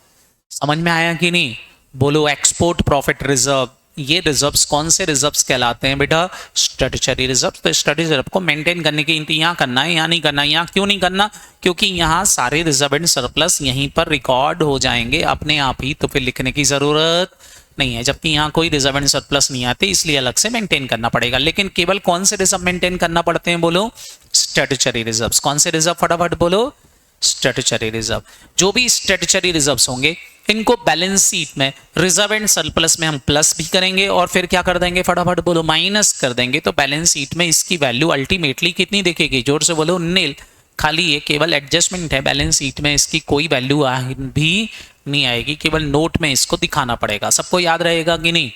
समझ में आया कि नहीं, बोलो। एक्सपोर्ट प्रॉफिट रिजर्व, ये रिजर्व्स कौन से रिजर्व्स कहलाते हैं बेटा, स्टैट्यूटरी रिजर्व। तो स्टैट्यूटरी रिजर्व को मेंटेन करने की यहाँ करना है, यहाँ नहीं करना है। यहाँ क्यों नहीं करना, क्योंकि यहाँ सारे रिजर्व एंड सरप्लस यहीं पर रिकॉर्ड हो जाएंगे अपने आप ही, तो फिर लिखने की जरूरत नहीं है। जबकि यहाँ कोई रिजर्व एंड सरप्लस नहीं आते, इसलिए अलग से मेंटेन करना पड़ेगा। लेकिन केवल कौन से रिजर्व मेंटेन करना पड़ते हैं, बोलो, स्टैट्यूटरी रिजर्व्स। कौन से रिजर्व, फटाफट बोलो, स्टैट्यूटरी रिजर्व। जो भी स्टैट्यूटरी रिजर्व्स होंगे इनको बैलेंस शीट में रिजर्व एंड सरप्लस में हम प्लस भी करेंगे और फिर क्या कर देंगे, फटाफट बोलो, माइनस कर देंगे। तो बैलेंस शीट में इसकी वैल्यू अल्टीमेटली कितनी दिखेगी, जोर से बोलो, नील। खाली ये केवल एडजस्टमेंट है, बैलेंस शीट में इसकी कोई वैल्यू भी नहीं आएगी, केवल नोट में इसको दिखाना पड़ेगा। सबको याद रहेगा कि नहीं।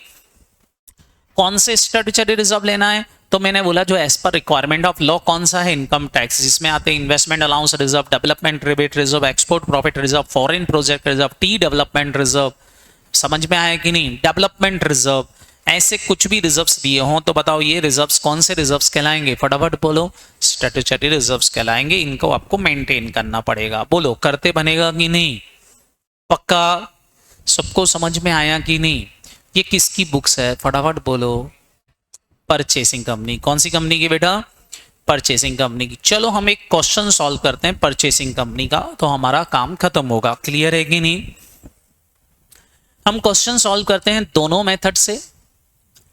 कौन से स्टैट्यूटरी रिजर्व लेना है, तो मैंने बोला जो as per requirement of law कौन सा है, इनकम टैक्स, जिसमें आते हैं investment allowance reserve, development rebate reserve, export profit reserve, foreign project reserve, T development reserve. समझ में आया कि नहीं, डेवलपमेंट रिजर्व। ऐसे कुछ भी रिजर्व्स दिए हों तो बताओ ये रिजर्व्स कौन से रिजर्व्स कहलाएंगे, फटाफट बोलो, स्टैट्यूटरी रिजर्व्स कहलाएंगे। इनको आपको मेंटेन करना पड़ेगा। बोलो, करते बनेगा कि नहीं, पक्का। सबको समझ में आया कि नहीं। ये किसकी बुक्स है, फटाफट बोलो, परचेसिंग कंपनी। कौन सी कंपनी की बेटा, परचेसिंग कंपनी की। चलो हम एक क्वेश्चन सॉल्व करते हैं परचेसिंग कंपनी का, तो हमारा काम खत्म होगा। क्लियर है कि नहीं। हम क्वेश्चन सॉल्व करते हैं दोनों मेथड से।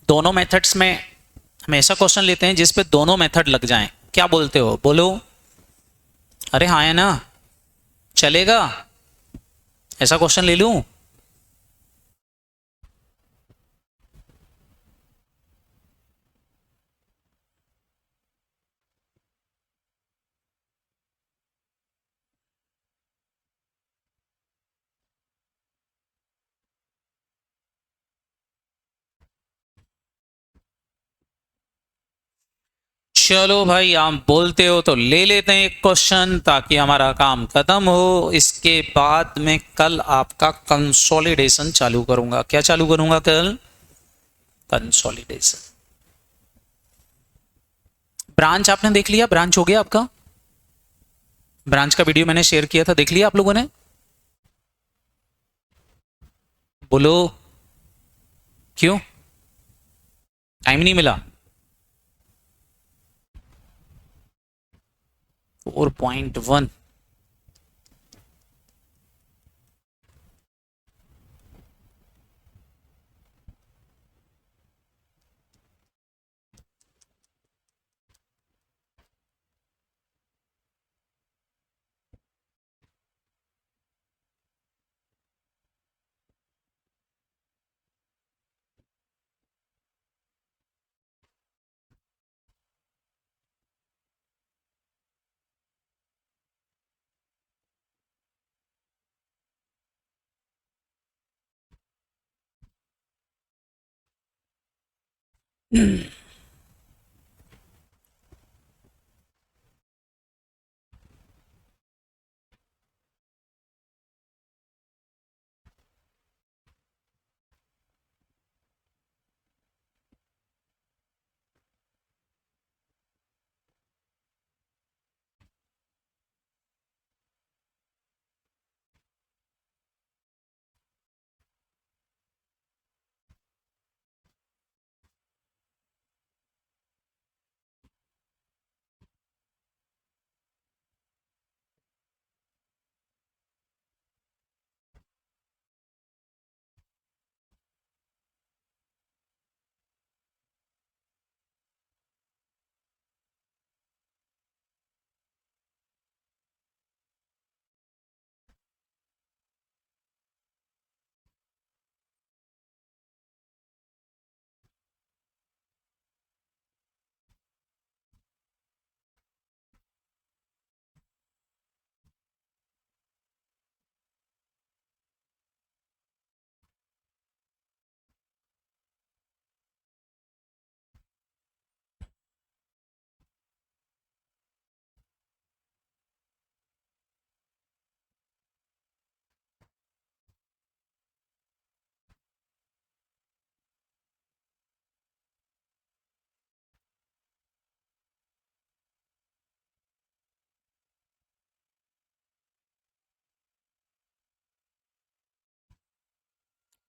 दोनों मेथड्स में हम ऐसा क्वेश्चन लेते हैं जिसपे दोनों मेथड लग जाएं। क्या बोलते हो, बोलो। अरे हाँ है ना, चलेगा, ऐसा क्वेश्चन ले लूं। चलो भाई, आप बोलते हो तो ले लेते हैं एक क्वेश्चन, ताकि हमारा काम खत्म हो। इसके बाद में कल आपका कंसोलिडेशन चालू करूंगा। क्या चालू करूंगा कल, कंसोलिडेशन। ब्रांच आपने देख लिया, ब्रांच हो गया आपका। ब्रांच का वीडियो मैंने शेयर किया था, देख लिया आप लोगों ने, बोलो। क्यों, टाइम नहीं मिला। 4.1।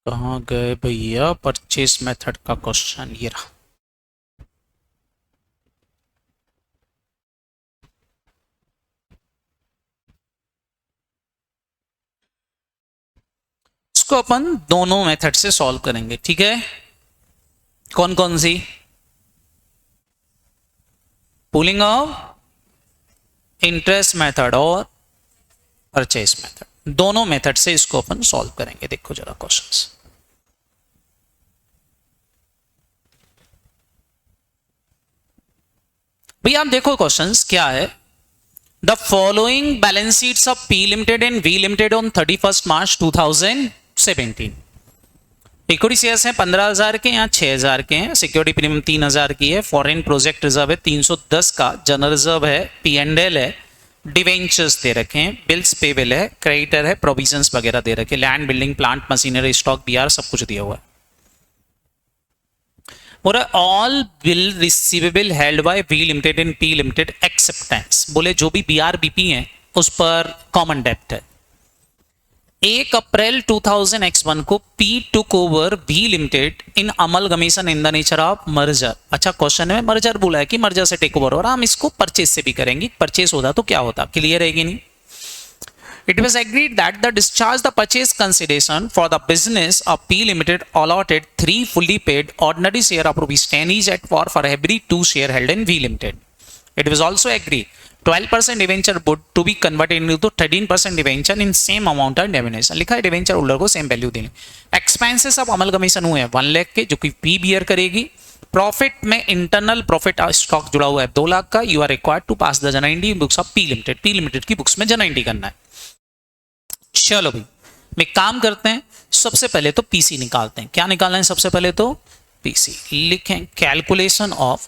कहाँ गए भैया परचेस मेथड का क्वेश्चन, ये रहा। इसको अपन दोनों मेथड से सॉल्व करेंगे, ठीक है। कौन कौन सी? पूलिंग ऑफ इंटरेस्ट मेथड और परचेस मेथड, दोनों मेथड से इसको अपन सॉल्व करेंगे। देखो जरा क्वेश्चंस। भैया आप देखो क्वेश्चंस क्या है। The following balance sheets of P limited and V limited on 31 March 2017। Equity shares हैं 15,000 के या 6,000 के हैं, सिक्योरिटी प्रीमियम 3,000 की है, फॉरेन प्रोजेक्ट रिजर्व है 310 का, जनरल रिजर्व है, P&L है, डिवेंचर्स दे रखे हैं, बिल्स पेबल है, क्रेडिटर है, प्रोविजंस वगैरह दे रखे, land building plant machinery stock BR सब कुछ दिया हुआ है। बोला all bill receivable held by V limited and P limited acceptance, बोले जो भी BRBP है उस पर कॉमन डेप्ट है। 1 अप्रैल 2001 को P took over V limited in amalgamation in the nature of merger. अच्छा क्वेश्चन में मर्जर बोला है कि मर्जर से टेक ओवर, और हम इसको परचेस से भी करेंगे। परचेस होता तो क्या होता, क्लियर है कि नहीं। It was agreed that the discharge the purchase consideration for the business of P Limited allotted 3 fully paid ordinary share of rupees 10 each at par for every 2 share held in V Limited. It was also agreed 12% debenture would to be converted into 13% debenture in same amount of denomination। लिखा है debenture holder को same value देनी। Expenses of amalgamation हुए हैं 1 लाख के, जो कि P bear करेगी। प्रॉफिट में इंटरनल प्रॉफिट स्टॉक जुड़ा हुआ है 2 लाख का। You are required to pass the journal entry books of P limited. P limited की बुक्स में जनरल एंट्री करना है। चलो भाई मैं काम करते हैं, सबसे पहले तो पीसी निकालते हैं। क्या निकालना है सबसे पहले? तो पीसी लिखें, कैलकुलेशन ऑफ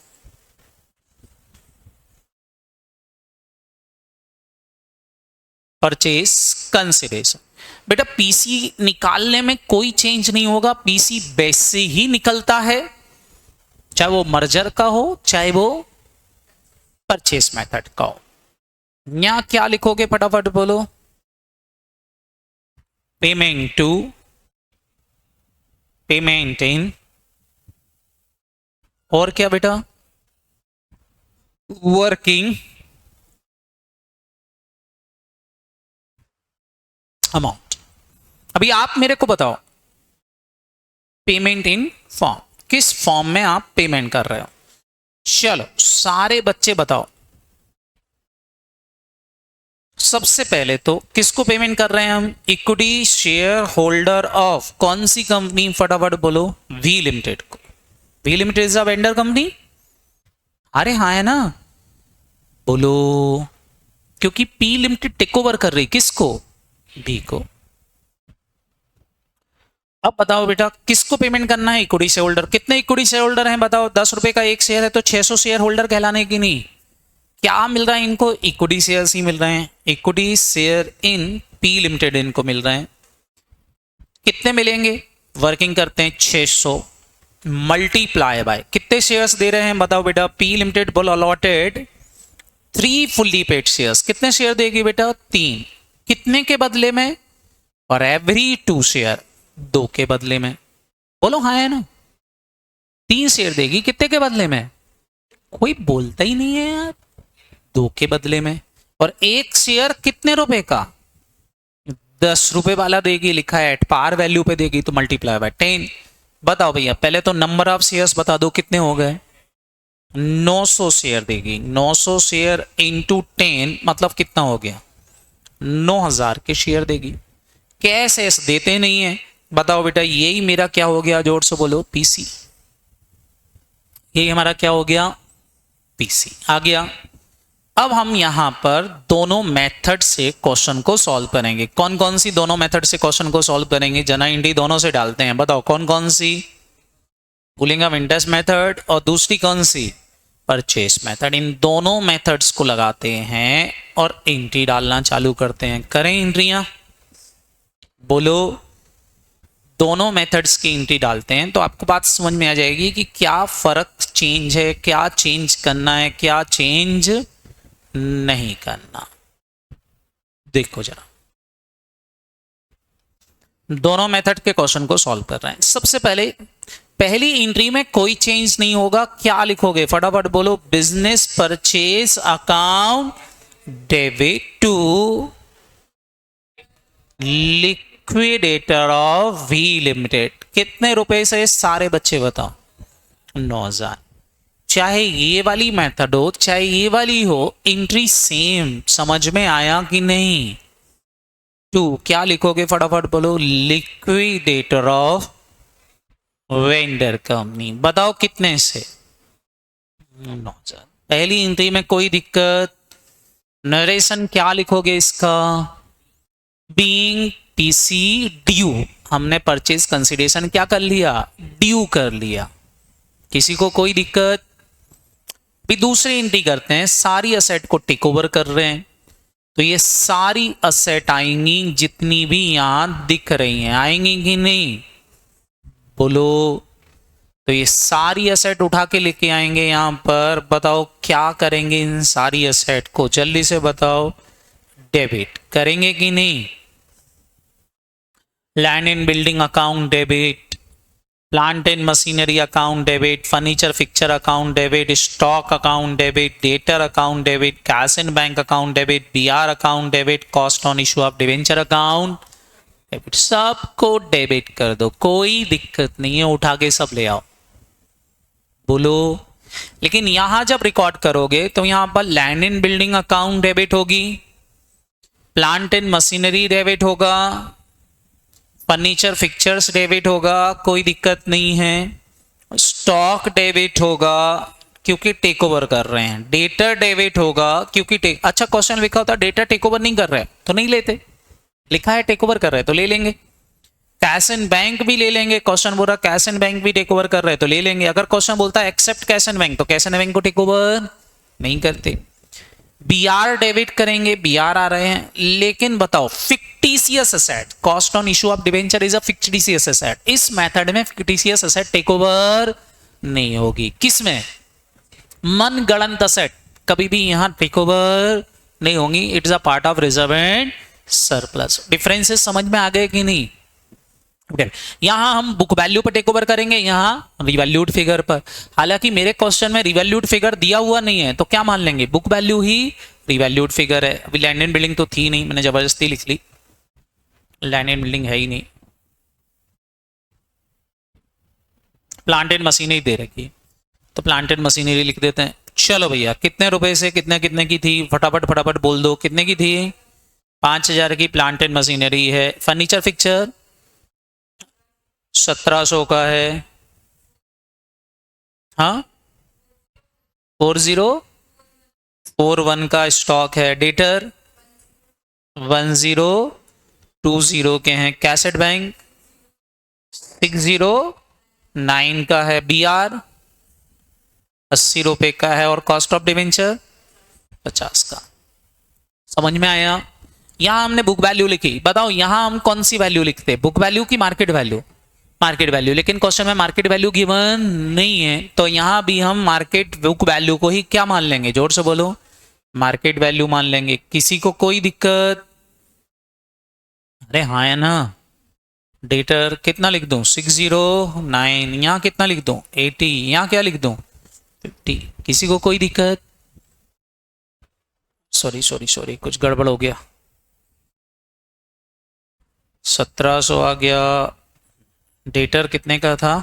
परचेस कंसिडरेशन। बेटा पीसी निकालने में कोई चेंज नहीं होगा, पीसी बेस से ही निकलता है, चाहे वो मर्जर का हो चाहे वो परचेस मेथड का हो। यहां क्या लिखोगे फटाफट बोलो? पेमेंट टू, पेमेंट इन, और क्या बेटा? Working amount. अभी आप मेरे को बताओ पेमेंट इन फॉर्म, किस फॉर्म में आप पेमेंट कर रहे हो? चलो सारे बच्चे बताओ। सबसे पहले तो किसको पेमेंट कर रहे हैं हम? इक्विटी शेयर होल्डर ऑफ कौन सी कंपनी? फटाफट बोलो। वी लिमिटेड को। V limited is a vendor company. अरे हाँ है ना, बोलो। क्योंकि पी लिमिटेड टेक ओवर कर रही किसको? बी को। अब बताओ बेटा किसको पेमेंट करना है? Equity share holder. कितने इक्विटी शेयर होल्डर हैं बताओ? 10 रुपए का एक शेयर है तो 600 शेयर होल्डर कहलाने की नहीं। क्या मिल रहा है इनको? इक्विटी शेयर्स ही मिल रहे हैं। Equity share in P limited इनको मिल रहे हैं। कितने मिलेंगे? वर्किंग करते हैं 600 मल्टीप्लाई बाय कितने शेयर्स दे रहे हैं बताओ बेटा? पी लिमिटेड बोल अलॉटेड 3 फुल्ली पेड शेयर्स। कितने शेयर देगी बेटा? 3। कितने के बदले में? और एवरी 2 शेयर, 2 के बदले में। बोलो हाँ है ना। 3 शेयर देगी कितने के बदले में? कोई बोलता ही नहीं है यार। 2 के बदले में। और एक शेयर कितने रुपए का? 10 रुपए वाला देगी, लिखा है एट पार वैल्यू पे देगी तो मल्टीप्लाई बाय 10। बताओ भैया पहले तो नंबर ऑफ शेयर्स बता दो कितने हो गए? 900 शेयर देगी। 900 शेयर इंटू 10 मतलब कितना हो गया? 9,000 के शेयर देगी। कैश ऐसे देते नहीं है। बताओ बेटा यही मेरा क्या हो गया? जोर से बोलो पीसी। यही हमारा क्या हो गया? पीसी आ गया। अब हम यहां पर दोनों मेथड से क्वेश्चन को सॉल्व करेंगे। कौन कौन सी दोनों मेथड से क्वेश्चन को सॉल्व करेंगे? जनरल एंट्री दोनों से डालते हैं। बताओ कौन कौन सी? पूलिंग ऑफ इंटरेस्ट मेथड और दूसरी कौन सी? Purchase method. इन दोनों मेथड्स को लगाते हैं और एंट्री डालना चालू करते हैं। करें एंट्रियां? बोलो। दोनों मेथड्स की एंट्री डालते हैं तो आपको बात समझ में आ जाएगी कि क्या फर्क चेंज है, क्या चेंज करना है, क्या चेंज नहीं करना। देखो जरा दोनों मेथड के क्वेश्चन को सॉल्व कर रहे हैं। सबसे पहले पहली एंट्री में कोई चेंज नहीं होगा, क्या लिखोगे फटाफट बोलो, business purchase account debit to liquidator of V limited. कितने रुपए से सारे बच्चे बताओ? 9,000। चाहे ये वाली मेथड हो चाहे ये वाली हो, एंट्री सेम। समझ में आया कि नहीं? टू क्या लिखोगे फटाफट बोलो, लिक्विडेटर ऑफ वेंडर कंपनी। बताओ कितने से? 9,000। पहली एंट्री में कोई दिक्कत? नरेशन क्या लिखोगे इसका? बीइंग पीसी ड्यू, हमने परचेज कंसिडरेशन क्या कर लिया? ड्यू कर लिया। किसी को कोई दिक्कत? भी दूसरी एंट्री करते हैं, सारी असेट को टेक ओवर कर रहे हैं, तो ये सारी असेट आएंगी जितनी भी यहां दिख रही हैं, आएंगी कि नहीं बोलो? तो ये सारी असेट उठा के लेके आएंगे यहां पर। बताओ क्या करेंगे इन सारी असेट को? जल्दी से बताओ। डेबिट करेंगे कि नहीं? Land and building account debit, plant and machinery account debit, furniture fixture account debit, stock account debit, debtor account debit, cash and bank account debit, BR account debit, cost on issue of debenture account debit. सबको debit कर दो, कोई दिक्कत नहीं है, उठा के सब ले आओ बोलो। लेकिन यहां जब रिकॉर्ड करोगे तो यहां पर land and building account debit होगी, प्लांट एंड मशीनरी डेबिट होगा, फर्नीचर फिक्चर्स डेबिट होगा, कोई दिक्कत नहीं है। स्टॉक डेबिट होगा क्योंकि टेक ओवर कर रहे हैं। डेटर डेबिट होगा क्योंकि अच्छा क्वेश्चन लिखा होता डेटर टेक ओवर नहीं कर रहे तो नहीं लेते, लिखा है टेक ओवर कर रहे तो ले लेंगे। कैश एंड बैंक भी ले लेंगे, क्वेश्चन बोल रहा कैश एंड बैंक भी टेक ओवर कर रहे तो ले लेंगे। अगर क्वेश्चन बोलता है एक्सेप्ट कैश एंड बैंक, तो कैश एंड बैंक को टेक ओवर नहीं करते। बीआर डेबिट करेंगे, बीआर आ रहे हैं, लेकिन बताओ fictitious asset, cost on issue of debenture is a fictitious asset. इस मेथड में फिक्टिशियस एसेट टेक ओवर नहीं होगी। किसमें? मनगढ़ंत एसेट कभी भी यहां टेक ओवर नहीं होंगी। It is a part of reserve and surplus. Differences समझ में आ गए कि नहीं? यहां हम बुक वैल्यू पर टेक ओवर करेंगे, यहां रिवैल्यूड फिगर पर। हालांकि मेरे क्वेश्चन में रिवैल्यूड फिगर दिया हुआ नहीं है, तो क्या मान लेंगे? बुक वैल्यू ही रिवैल्यूड फिगर है। अभी लैंड एंड बिल्डिंग तो थी नहीं, मैंने जबरदस्ती लिख ली, लैंड एंड बिल्डिंग है ही नहीं। प्लांट एंड मशीनरी दे रखी, तो प्लांट एंड मशीनरी लिख देते हैं। चलो भैया, कितने रुपए से कितने कितने की थी? फटाफट फटाफट बोल दो, कितने की थी? 5,000 की प्लांट एंड मशीनरी है। फर्नीचर फिक्चर 1700 का है। हाँ, 4041 का स्टॉक है। डेटर 1020 के हैं। कैसेट बैंक 609 का है। बीआर 80 रुपए का है। और कॉस्ट ऑफ डिवेंचर 50 का। समझ में आया? यहां हमने बुक वैल्यू लिखी। बताओ यहां हम कौन सी वैल्यू लिखते हैं, बुक वैल्यू की मार्केट वैल्यू? Market value. लेकिन क्वेश्चन में मार्केट वैल्यू गिवन नहीं है, तो यहां भी हम मार्केट बुक वैल्यू को ही क्या मान लेंगे? जोर से बोलो, मार्केट वैल्यू मान लेंगे। किसी को कोई दिक्कत? अरे हाँ है ना। डेटर कितना लिख दूं? 609। यहां कितना लिख दूं? 80। यहां क्या लिख दूं? 50। किसी को कोई दिक्कत? सॉरी सॉरी सॉरी, कुछ गड़बड़ हो गया। 1700 आ गया। डेटर कितने का था?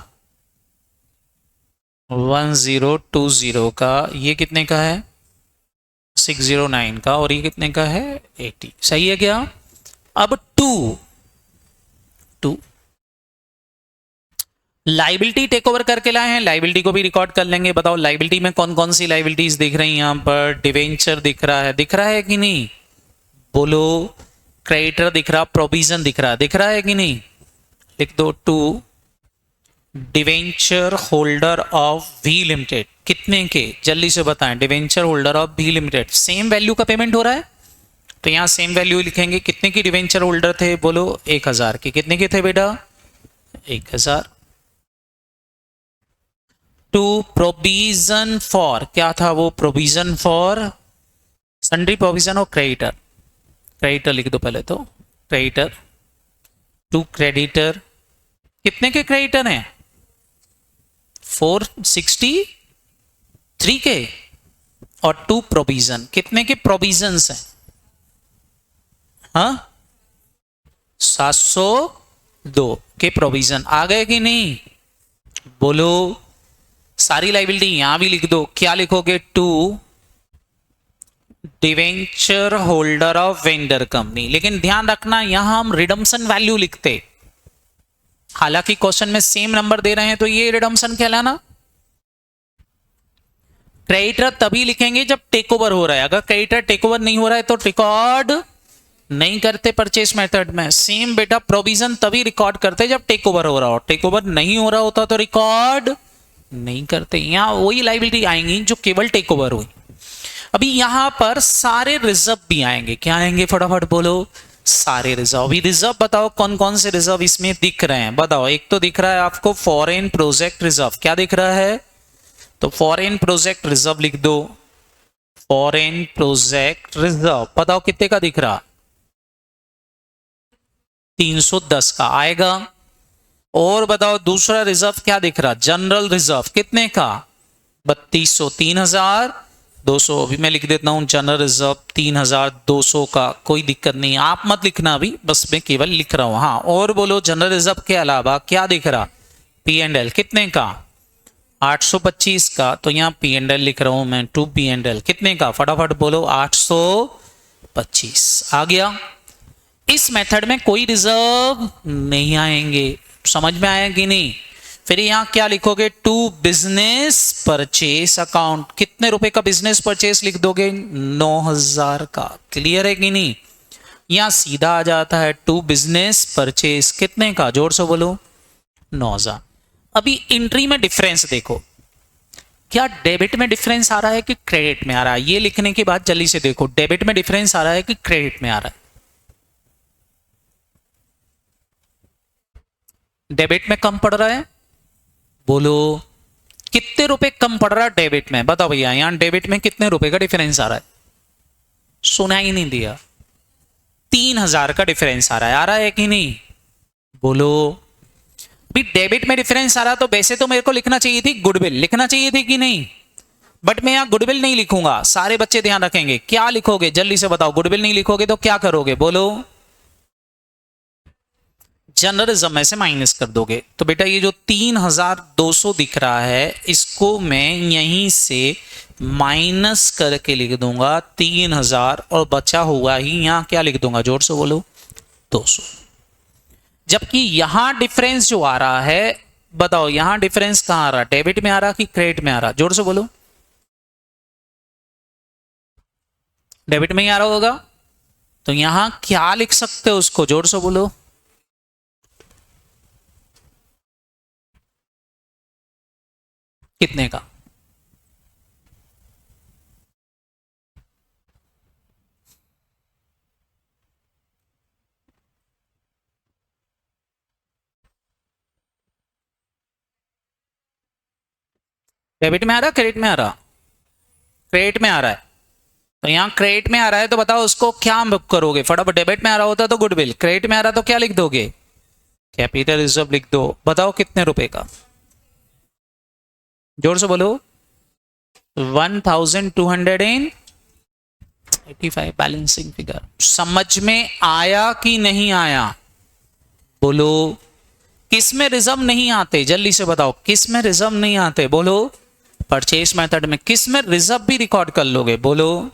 1020 का। ये कितने का है? 609 का। और ये कितने का है? 80। सही है क्या? अब टू लाइबिलिटी टेक ओवर करके लाए हैं, लाइबिलिटी को भी रिकॉर्ड कर लेंगे। बताओ लाइबिलिटी में कौन कौन सी लाइबिलिटीज दिख रही हैं? यहां पर डिवेंचर दिख रहा है, दिख रहा है कि नहीं बोलो? क्रेडिटर दिख रहा, प्रोविजन दिख रहा, दिख रहा है कि नहीं? लिख दो to debenture holder of V limited. कितने के? जल्दी से बताएं। Debenture holder of V limited, same value का पेमेंट हो रहा है, तो यहां सेम वैल्यू लिखेंगे। कितने की डिवेंचर होल्डर थे बोलो? 1000 के। कितने के थे बेटा? 1000। टू प्रोविजन फॉर, क्या था वो? प्रोविजन फॉर सन्ड्री प्रोविजन और क्रेडिटर। क्रेडिटर लिख दो पहले तो, क्रेडिटर 2 क्रेडिटर, कितने के क्रेडिटर हैं? 463 के, और 2 प्रोविजन, कितने के प्रोविजंस हैं? हाँ, 702 के प्रोविजन आ गए कि नहीं? बोलो, सारी लाइबिलिटी यहां भी लिख दो। क्या लिखोगे? 2 debenture holder of vendor company. लेकिन ध्यान रखना यहां हम रिडम्पशन वैल्यू लिखते, हालांकि क्वेश्चन में सेम नंबर दे रहे हैं तो ये रिडम्पशन कहलाना। क्रेडिटर तभी लिखेंगे जब टेक ओवर हो रहा है। अगर क्रेडिटर टेक ओवर नहीं हो रहा है तो रिकॉर्ड नहीं करते परचेस मेथड में। सेम बेटा प्रोविजन तभी रिकॉर्ड करते जब टेक ओवर हो रहा हो, टेक ओवर नहीं हो रहा होता तो रिकॉर्ड नहीं करते। यहां वही लाइबिलिटी आएंगी जो केवल टेक ओवर हुई। अभी यहां पर सारे रिजर्व भी आएंगे। क्या आएंगे? फटाफट बोलो, सारे रिजर्व। अभी रिजर्व बताओ कौन कौन से रिजर्व इसमें दिख रहे हैं, बताओ। एक तो दिख रहा है आपको फॉरेन प्रोजेक्ट रिजर्व। क्या दिख रहा है? तो फॉरेन प्रोजेक्ट रिजर्व लिख दो। फॉरेन प्रोजेक्ट रिजर्व बताओ कितने का दिख रहा? 310 का आएगा। और बताओ दूसरा रिजर्व क्या दिख रहा? जनरल रिजर्व, कितने का? 3200, 3200। अभी मैं लिख देता हूं जनरल रिजर्व 3200 का, कोई दिक्कत नहीं, आप मत लिखना अभी, बस मैं केवल लिख रहा हूं। हाँ, और बोलो जनरल रिजर्व के अलावा क्या दिख रहा? पी एंड एल, कितने का? 825 का। तो यहां पी एंड एल लिख रहा हूं मैं, 2 पी एंड एल, कितने का? फटाफट बोलो, 825 आ गया। इस मेथड में कोई रिजर्व नहीं आएंगे। समझ में आया कि नहीं? फिर यहां क्या लिखोगे? 2 बिजनेस परचेस अकाउंट। कितने रुपए का बिजनेस परचेस लिख दोगे? 9000 का। क्लियर है कि नहीं? यहां सीधा आ जाता है 2 बिजनेस परचेस, कितने का? जोर से बोलो, 9000। अभी एंट्री में डिफरेंस देखो, क्या डेबिट में डिफरेंस आ रहा है कि क्रेडिट में आ रहा है? ये लिखने के बाद जल्दी से देखो, डेबिट में डिफरेंस आ रहा है कि क्रेडिट में आ रहा है? डेबिट में कम पड़ रहा है, बोलो। कितने रुपए कम पड़ रहा है डेबिट में? बताओ भैया, यहां डेबिट में कितने रुपए का डिफरेंस आ रहा है? सुना ही नहीं दिया। 3000 का डिफरेंस आ रहा है कि नहीं? बोलो। भी डेबिट में डिफरेंस आ रहा, तो वैसे तो मेरे को लिखना चाहिए थी गुडविल, लिखना चाहिए थी कि नहीं? बट मैं यहां गुडविल नहीं लिखूंगा, सारे बच्चे ध्यान रखेंगे। क्या लिखोगे? जल्दी से बताओ। गुडविल नहीं लिखोगे तो क्या करोगे? बोलो। जनरलिज्म में से माइनस कर दोगे। तो बेटा ये जो 3200 दिख रहा है, इसको मैं यहीं से माइनस करके लिख दूंगा 3000, और बचा हुआ ही यहां क्या लिख दूंगा? जोर से बोलो, 200। जबकि यहां डिफरेंस जो आ रहा है, बताओ यहां डिफरेंस कहां आ रहा? डेबिट में आ रहा कि क्रेडिट में आ रहा? जोर से बोलो। डेबिट में ही आ रहा होगा। तो यहां क्या लिख सकते हो उसको? जोर से बोलो। कितने का? डेबिट में आ रहा, क्रेडिट में आ रहा? क्रेडिट में आ रहा है। तो यहां क्रेडिट में आ रहा है, तो बताओ उसको क्या बुक करोगे? फटाफट। डेबिट में आ रहा होता तो गुडविल, क्रेडिट में आ रहा तो क्या लिख दोगे? कैपिटल रिजर्व लिख दो। बताओ कितने रुपए का? जोर से बोलो। 1285 बैलेंसिंग फिगर। समझ में आया कि नहीं आया? बोलो। किस में रिजर्व नहीं आते? जल्दी से बताओ, किस में रिजर्व नहीं आते? बोलो। परचेस मेथड में। किस में रिजर्व भी रिकॉर्ड कर लोगे? बोलो।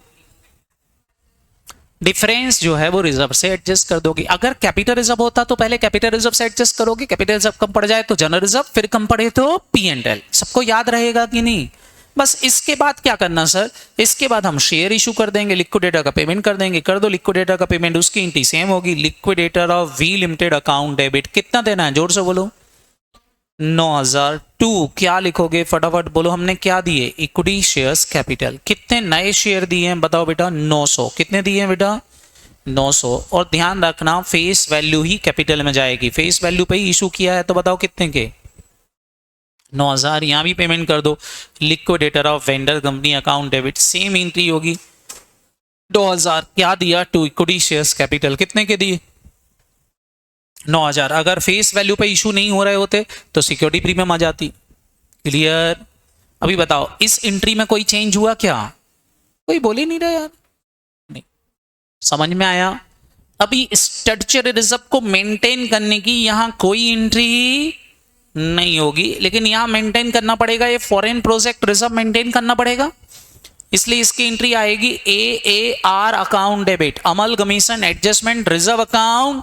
डिफरेंस जो है वो रिजर्व से एडजस्ट कर दोगे। अगर कैपिटल रिजर्व होता तो पहले कैपिटल रिजर्व से एडजस्ट करोगे, कैपिटल रिजर्व कम पड़ जाए तो जनरल रिजर्व, फिर कम पड़े तो पी एंड एल। सबको याद रहेगा कि नहीं? बस इसके बाद क्या करना सर? इसके बाद हम शेयर इशू कर देंगे, लिक्विडेटर का पेमेंट कर देंगे। कर दो लिक्विडेटर का पेमेंट, उसकी एंट्री सेम होगी, liquidator of V limited account debit. कितना देना है? जोर से बोलो। 9000। क्या लिखोगे? फटाफट बोलो। हमने क्या दिए? Equity shares capital. कितने नए शेयर दिए हैं? बताओ बेटा। 900। कितने दिए हैं बेटा? 900। और ध्यान रखना फेस वैल्यू ही कैपिटल में जाएगी, फेस वैल्यू पे ही इशू किया है, तो बताओ कितने के? 9000। यहां भी पेमेंट कर दो। Liquidator of vendor company account debit, same entry होगी। 2000 क्या दिया? To equity shares capital. कितने के दिए? 9,000। अगर फेस वैल्यू पे इशू नहीं हो रहे होते तो सिक्योरिटी प्रीमियम आ जाती। क्लियर? अभी बताओ इस एंट्री में कोई चेंज हुआ क्या? कोई बोल ही नहीं रहा यार। नहीं, समझ में आया? अभी स्टैट्यूटरी रिजर्व को मेंटेन करने की यहां कोई एंट्री नहीं होगी, लेकिन यहां मेंटेन करना पड़ेगा, ये फॉरेन प्रोजेक्ट रिजर्व मेंटेन करना पड़ेगा, इसलिए इसकी एंट्री आएगी AAR account debit, amalgamation adjustment reserve account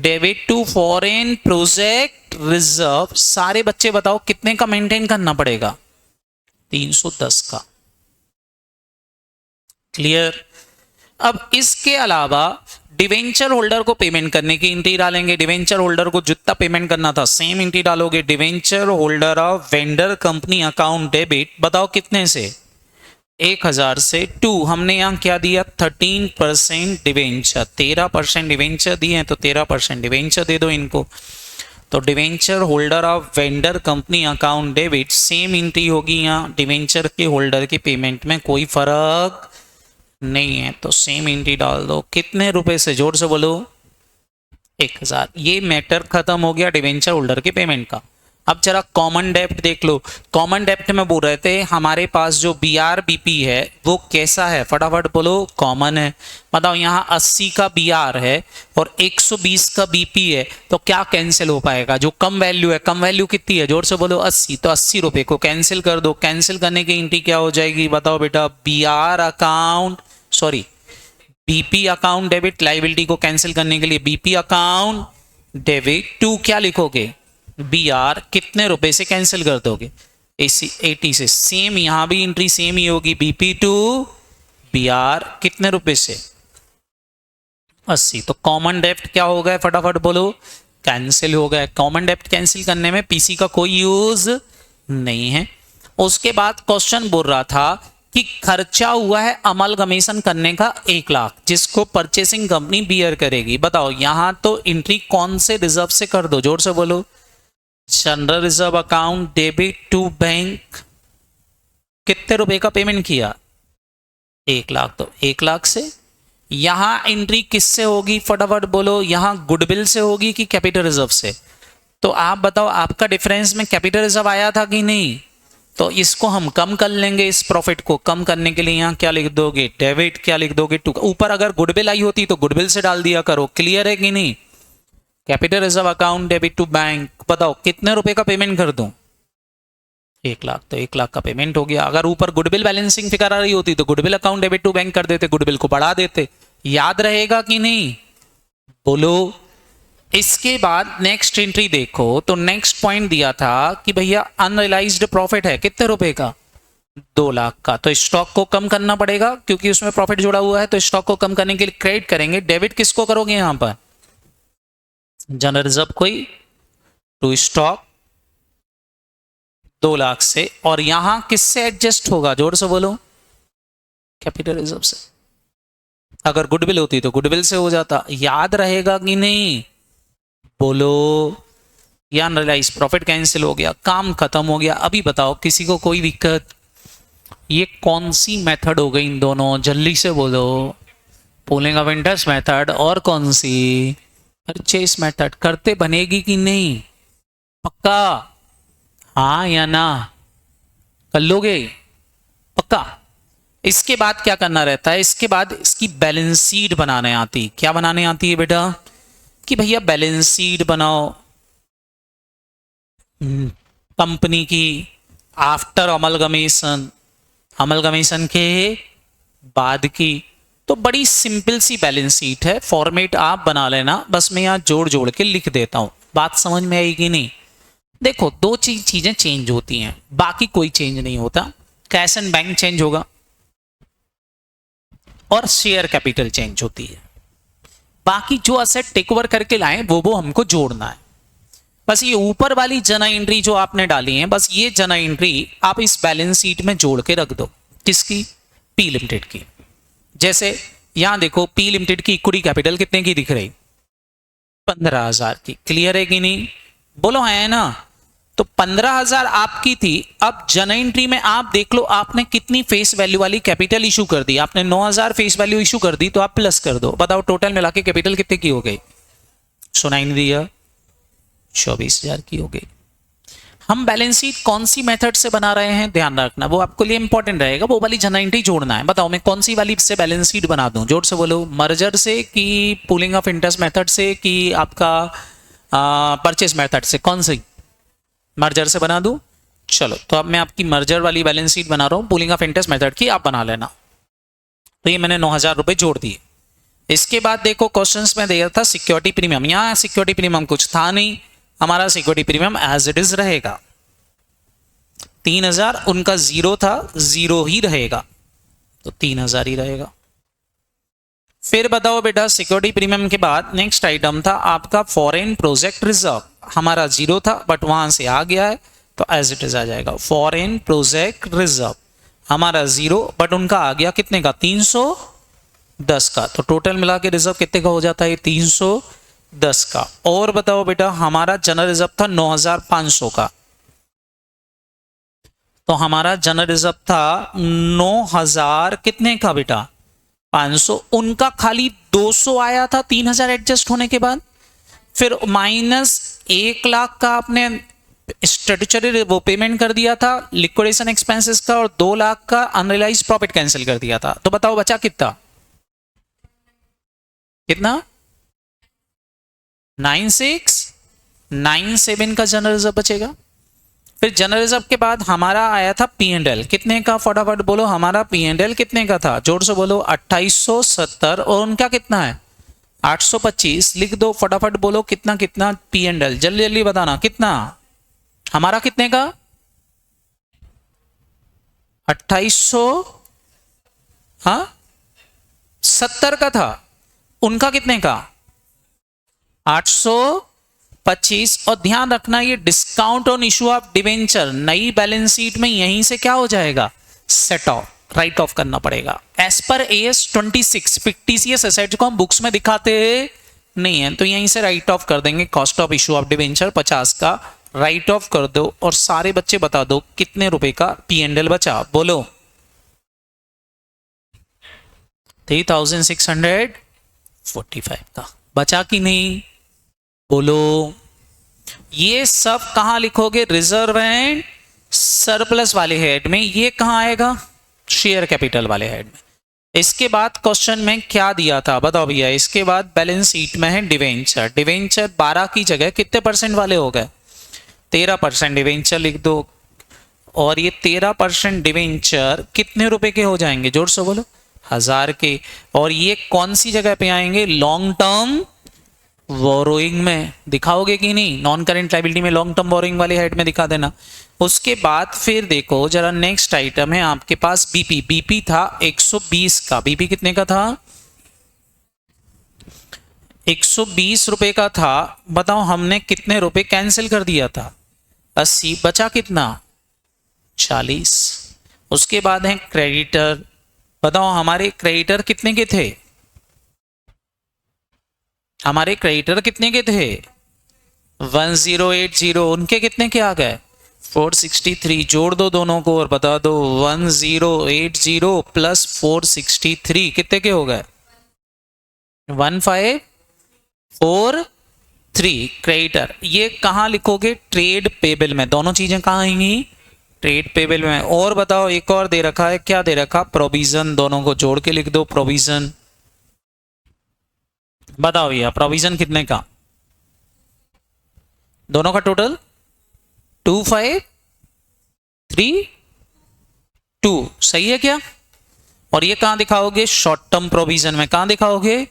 debit to foreign project reserve. सारे बच्चे बताओ कितने का मेंटेन करना पड़ेगा? 310 का। क्लियर? अब इसके अलावा डिवेंचर होल्डर को पेमेंट करने की एंट्री डालेंगे। डिवेंचर होल्डर को जितना पेमेंट करना था सेम एंट्री डालोगे। Debenture holder of vendor company account debit, बताओ कितने से? 1000 से 2। हमने यहां क्या दिया? 13% डिवेंचर, 13% डिवेंचर दिए हैं तो 13% डिवेंचर दे दो इनको। तो debenture holder of vendor company account debit, same entry होगी यहाँ। डिवेंचर के होल्डर की पेमेंट में कोई फर्क नहीं है तो सेम एंट्री डाल दो। कितने रुपए से? जोर से बोलो। 1000। ये मैटर खत्म हो गया डिवेंचर होल्डर के पेमेंट का। अब जरा कॉमन डेप्ट देख लो। कॉमन डेप्ट में बोल रहे थे हमारे पास जो BRBP है वो कैसा है? फटाफट बोलो। कॉमन है। बताओ यहाँ 80 का BR है और 120 का BP है, तो क्या कैंसिल हो पाएगा? जो कम वैल्यू है, कम वैल्यू कितनी है? जोर से बोलो। 80। तो 80 रुपए को कैंसिल कर दो। कैंसिल करने की एंट्री क्या हो जाएगी? बताओ बेटा। BP अकाउंट डेबिट, लाइबिलिटी को कैंसिल करने के लिए BP अकाउंट डेबिट टू क्या लिखोगे? BR। कितने रुपए से कैंसिल कर दोगे? 80 से। सेम यहां भी एंट्री सेम ही होगी। BP टू BR कितने रुपए से? 80। तो कॉमन डेप्ट क्या हो गया? फटाफट बोलो। कैंसिल हो गया। कॉमन डेप्ट कैंसिल करने में PC का कोई यूज नहीं है। उसके बाद क्वेश्चन बोल रहा था कि खर्चा हुआ है अमलगमीशन करने का 1 लाख, जिसको परचेसिंग कंपनी बियर करेगी। बताओ यहां तो एंट्री कौन से रिजर्व से कर दो? जोर से बोलो। General reserve account debit to bank. कितने रुपए का पेमेंट किया? 1 लाख। तो 1 लाख से यहां एंट्री किससे होगी? फटाफट बोलो। यहां गुडविल से होगी कि कैपिटल रिजर्व से? तो आप बताओ, आपका डिफरेंस में कैपिटल रिजर्व आया था कि नहीं? तो इसको हम कम कर लेंगे। इस प्रॉफिट को कम करने के लिए यहां क्या लिख दोगे? डेबिट। क्या लिख दोगे? टू। ऊपर अगर गुडविल आई होती तो गुडविल से डाल दिया करो। क्लियर है कि नहीं? Capital reserve account debit to bank. बताओ कितने रुपए का पेमेंट कर दूं? 1 लाख। तो 1 लाख का पेमेंट हो गया। अगर ऊपर गुडविल बैलेंसिंग फिगर आ रही होती तो goodwill account debit to bank कर देते, गुडविल को बढ़ा देते। याद रहेगा कि नहीं? बोलो। इसके बाद नेक्स्ट एंट्री देखो तो नेक्स्ट पॉइंट दिया था कि भैया अनरियलाइज्ड प्रॉफिट है कितने रुपए का? 2 लाख का। तो स्टॉक को कम करना पड़ेगा क्योंकि उसमें प्रॉफिट जुड़ा हुआ है, तो स्टॉक को कम करने के लिए क्रेडिट करेंगे। डेबिट किसको करोगे यहां पर? जनरल रिजर्व कोई टू स्टॉक 2 लाख से। और यहां किससे एडजस्ट होगा? जोर से बोलो। कैपिटल रिजर्व से। अगर गुडविल होती तो गुडविल से हो जाता। याद रहेगा कि नहीं? बोलो। या अनरियलाइज प्रॉफिट कैंसिल हो गया, काम खत्म हो गया। अभी बताओ किसी को कोई दिक्कत? ये कौन सी मेथड हो गई इन दोनों? जल्दी से बोलो। पूलिंग ऑफ इंटरेस्ट मेथड और कौन सी? Purchase method. करते बनेगी कि नहीं? पक्का? हाँ या ना? कर लोगे? पक्का? इसके बाद क्या करना रहता है? इसके बाद इसकी बैलेंस शीट बनाने आती। क्या बनाने आती है बेटा? कि भैया बैलेंस शीट बनाओ कंपनी की आफ्टर अमलगमीशन, अमलगमीशन के बाद की। तो बड़ी सिंपल सी बैलेंस शीट है। फॉर्मेट आप बना लेना, बस मैं यहां जोड़ जोड़ के लिख देता हूं। बात समझ में आई कि नहीं? देखो दो चीजें चेंज होती हैं, बाकी कोई चेंज नहीं होता। कैश एंड बैंक चेंज होगा और शेयर कैपिटल चेंज होती है। बाकी जो असेट टेक ओवर करके लाए वो हमको जोड़ना है। बस ये ऊपर वाली जना एंट्री जो आपने डाली है, बस ये जना एंट्री आप इस बैलेंस शीट में जोड़ के रख दो। किसकी? पी लिमिटेड की। जैसे यहां देखो पी लिमिटेड की इक्विटी कैपिटल कितने की दिख रही? 15,000 की। क्लियर है कि नहीं? बोलो है ना? तो 15,000 आपकी थी। अब जन एंट्री में आप देख लो आपने कितनी फेस वैल्यू वाली कैपिटल इशू कर दी। आपने 9,000 फेस वैल्यू इशू कर दी, तो आप प्लस कर दो। बताओ टोटल मिला के कैपिटल कितने की हो गई? सुनाई नहीं दिया, 24,000 की हो गई। हम बैलेंस शीट कौन सी मेथड से बना रहे हैं ध्यान रखना, वो आपके लिए इंपॉर्टेंट रहेगा। वो वाली जनरेंटी जोड़ना है। बताओ मैं कौन सी वाली से बैलेंस शीट बना दूं, जोर से बोलो। मर्जर से कि पूलिंग ऑफ इंटरेस्ट मेथड से कि आपका परचेज मेथड से, कौन सी? मर्जर से बना दूं। चलो तो अब मैं आपकी मर्जर वाली बैलेंस शीट बना रहा हूं, पूलिंग ऑफ इंटरेस्ट मेथड की, आप बना लेना। तो ये मैंने 9,000 रुपए जोड़ दिए। इसके बाद देखो क्वेश्चंस में दिया था सिक्योरिटी प्रीमियम, यहाँ सिक्योरिटी प्रीमियम कुछ था नहीं, हमारा security premium as it is रहेगा। 3,000 उनका जीरो था, जीरो ही रहेगा, तो 3,000 ही रहेगा। फिर बताओ बेटा सिक्योरिटी प्रीमियम के बाद नेक्स्ट आइटम था आपका फॉरेन प्रोजेक्ट रिजर्व, हमारा जीरो था बट वहां से आ गया है तो एज इट इज आ जाएगा। फॉरेन प्रोजेक्ट रिजर्व हमारा जीरो बट उनका आ गया कितने का, 310 का, तो टोटल मिला के रिजर्व कितने का हो जाता है, 310 का। और बताओ बेटा हमारा जनरल रिजर्व था 9,500 का, तो हमारा जनरल रिजर्व था 9,000 कितने का बेटा, 500। उनका खाली 200 आया था 3,000 एडजस्ट होने के बाद, फिर माइनस 1,00,000 का आपने स्टैट्यूटरी वो पेमेंट कर दिया था लिक्विडेशन एक्सपेंसेस का, और 2,00,000 का अनरियलाइज्ड प्रॉफिट कैंसिल कर दिया था। तो बताओ बचा कितना, कितना 9697 का जनरल रिजर्व बचेगा। फिर जनरल रिजर्व के बाद हमारा आया था P&L कितने का, फटाफट बोलो हमारा P&L कितने का था, जोर से बोलो 2870, और उनका कितना है 825। लिख दो फटाफट बोलो कितना कितना P&L, जल्दी जल्दी बताना कितना, हमारा कितने का 2870 का था, उनका कितने का 825। और ध्यान रखना ये discount on issue of debenture नई बैलेंस शीट में यहीं से क्या हो जाएगा, सेट ऑफ, राइट ऑफ करना पड़ेगा। As per AS 26 fictitious assets को हम बुक्स में दिखाते नहीं है, तो यहीं से राइट ऑफ कर देंगे। Cost of issue of debenture 50 का राइट ऑफ कर दो, और सारे बच्चे बता दो कितने रुपए का P&L बचा, बोलो 3,645 का बचा कि नहीं, बोलो। ये सब कहां लिखोगे, रिजर्व एंड सरप्लस वाले हेड में, ये कहां आएगा, शेयर कैपिटल वाले हेड में। इसके बाद क्वेश्चन में क्या दिया था बताओ भैया, इसके बाद बैलेंस शीट में है डिवेंचर। डिवेंचर 12 की जगह कितने परसेंट वाले हो गए, 13% डिवेंचर लिख दो। और ये 13% डिवेंचर कितने रुपए के हो जाएंगे, जोर से बोलो 1,000 के। और ये कौन सी जगह पे आएंगे, लॉन्ग टर्म बोरोइंग में, दिखाओगे कि नहीं, नॉन करेंट लायबिलिटी में लॉन्ग टर्म बोरोइंग वाले हेड में दिखा देना। उसके बाद फिर देखो जरा नेक्स्ट आइटम है आपके पास बीपी। बीपी था 120 का, बीपी कितने का था 120 रुपए का था। बताओ हमने कितने रुपए कैंसिल कर दिया था, 80, बचा कितना 40। उसके बाद है क्रेडिटर। बताओ हमारे क्रेडिटर कितने के थे, हमारे क्रेडिटर कितने के थे 1080, उनके कितने के आ गए 463। जोड़ दो दोनों को और बता दो 1080 प्लस 463 कितने के हो गए 1543। क्रेडिटर ये कहां लिखोगे, ट्रेड पेबल में, दोनों चीजें कहां आएंगी, ट्रेड पेबल में। और बताओ एक और दे रखा है, क्या दे रखा, प्रोविजन, दोनों को जोड़ के लिख दो प्रोविजन। बताओ भैया प्रोविजन कितने का, दोनों का टोटल 2532, सही है क्या। और ये कहां दिखाओगे, शॉर्ट टर्म प्रोविजन में, कहां दिखाओगे,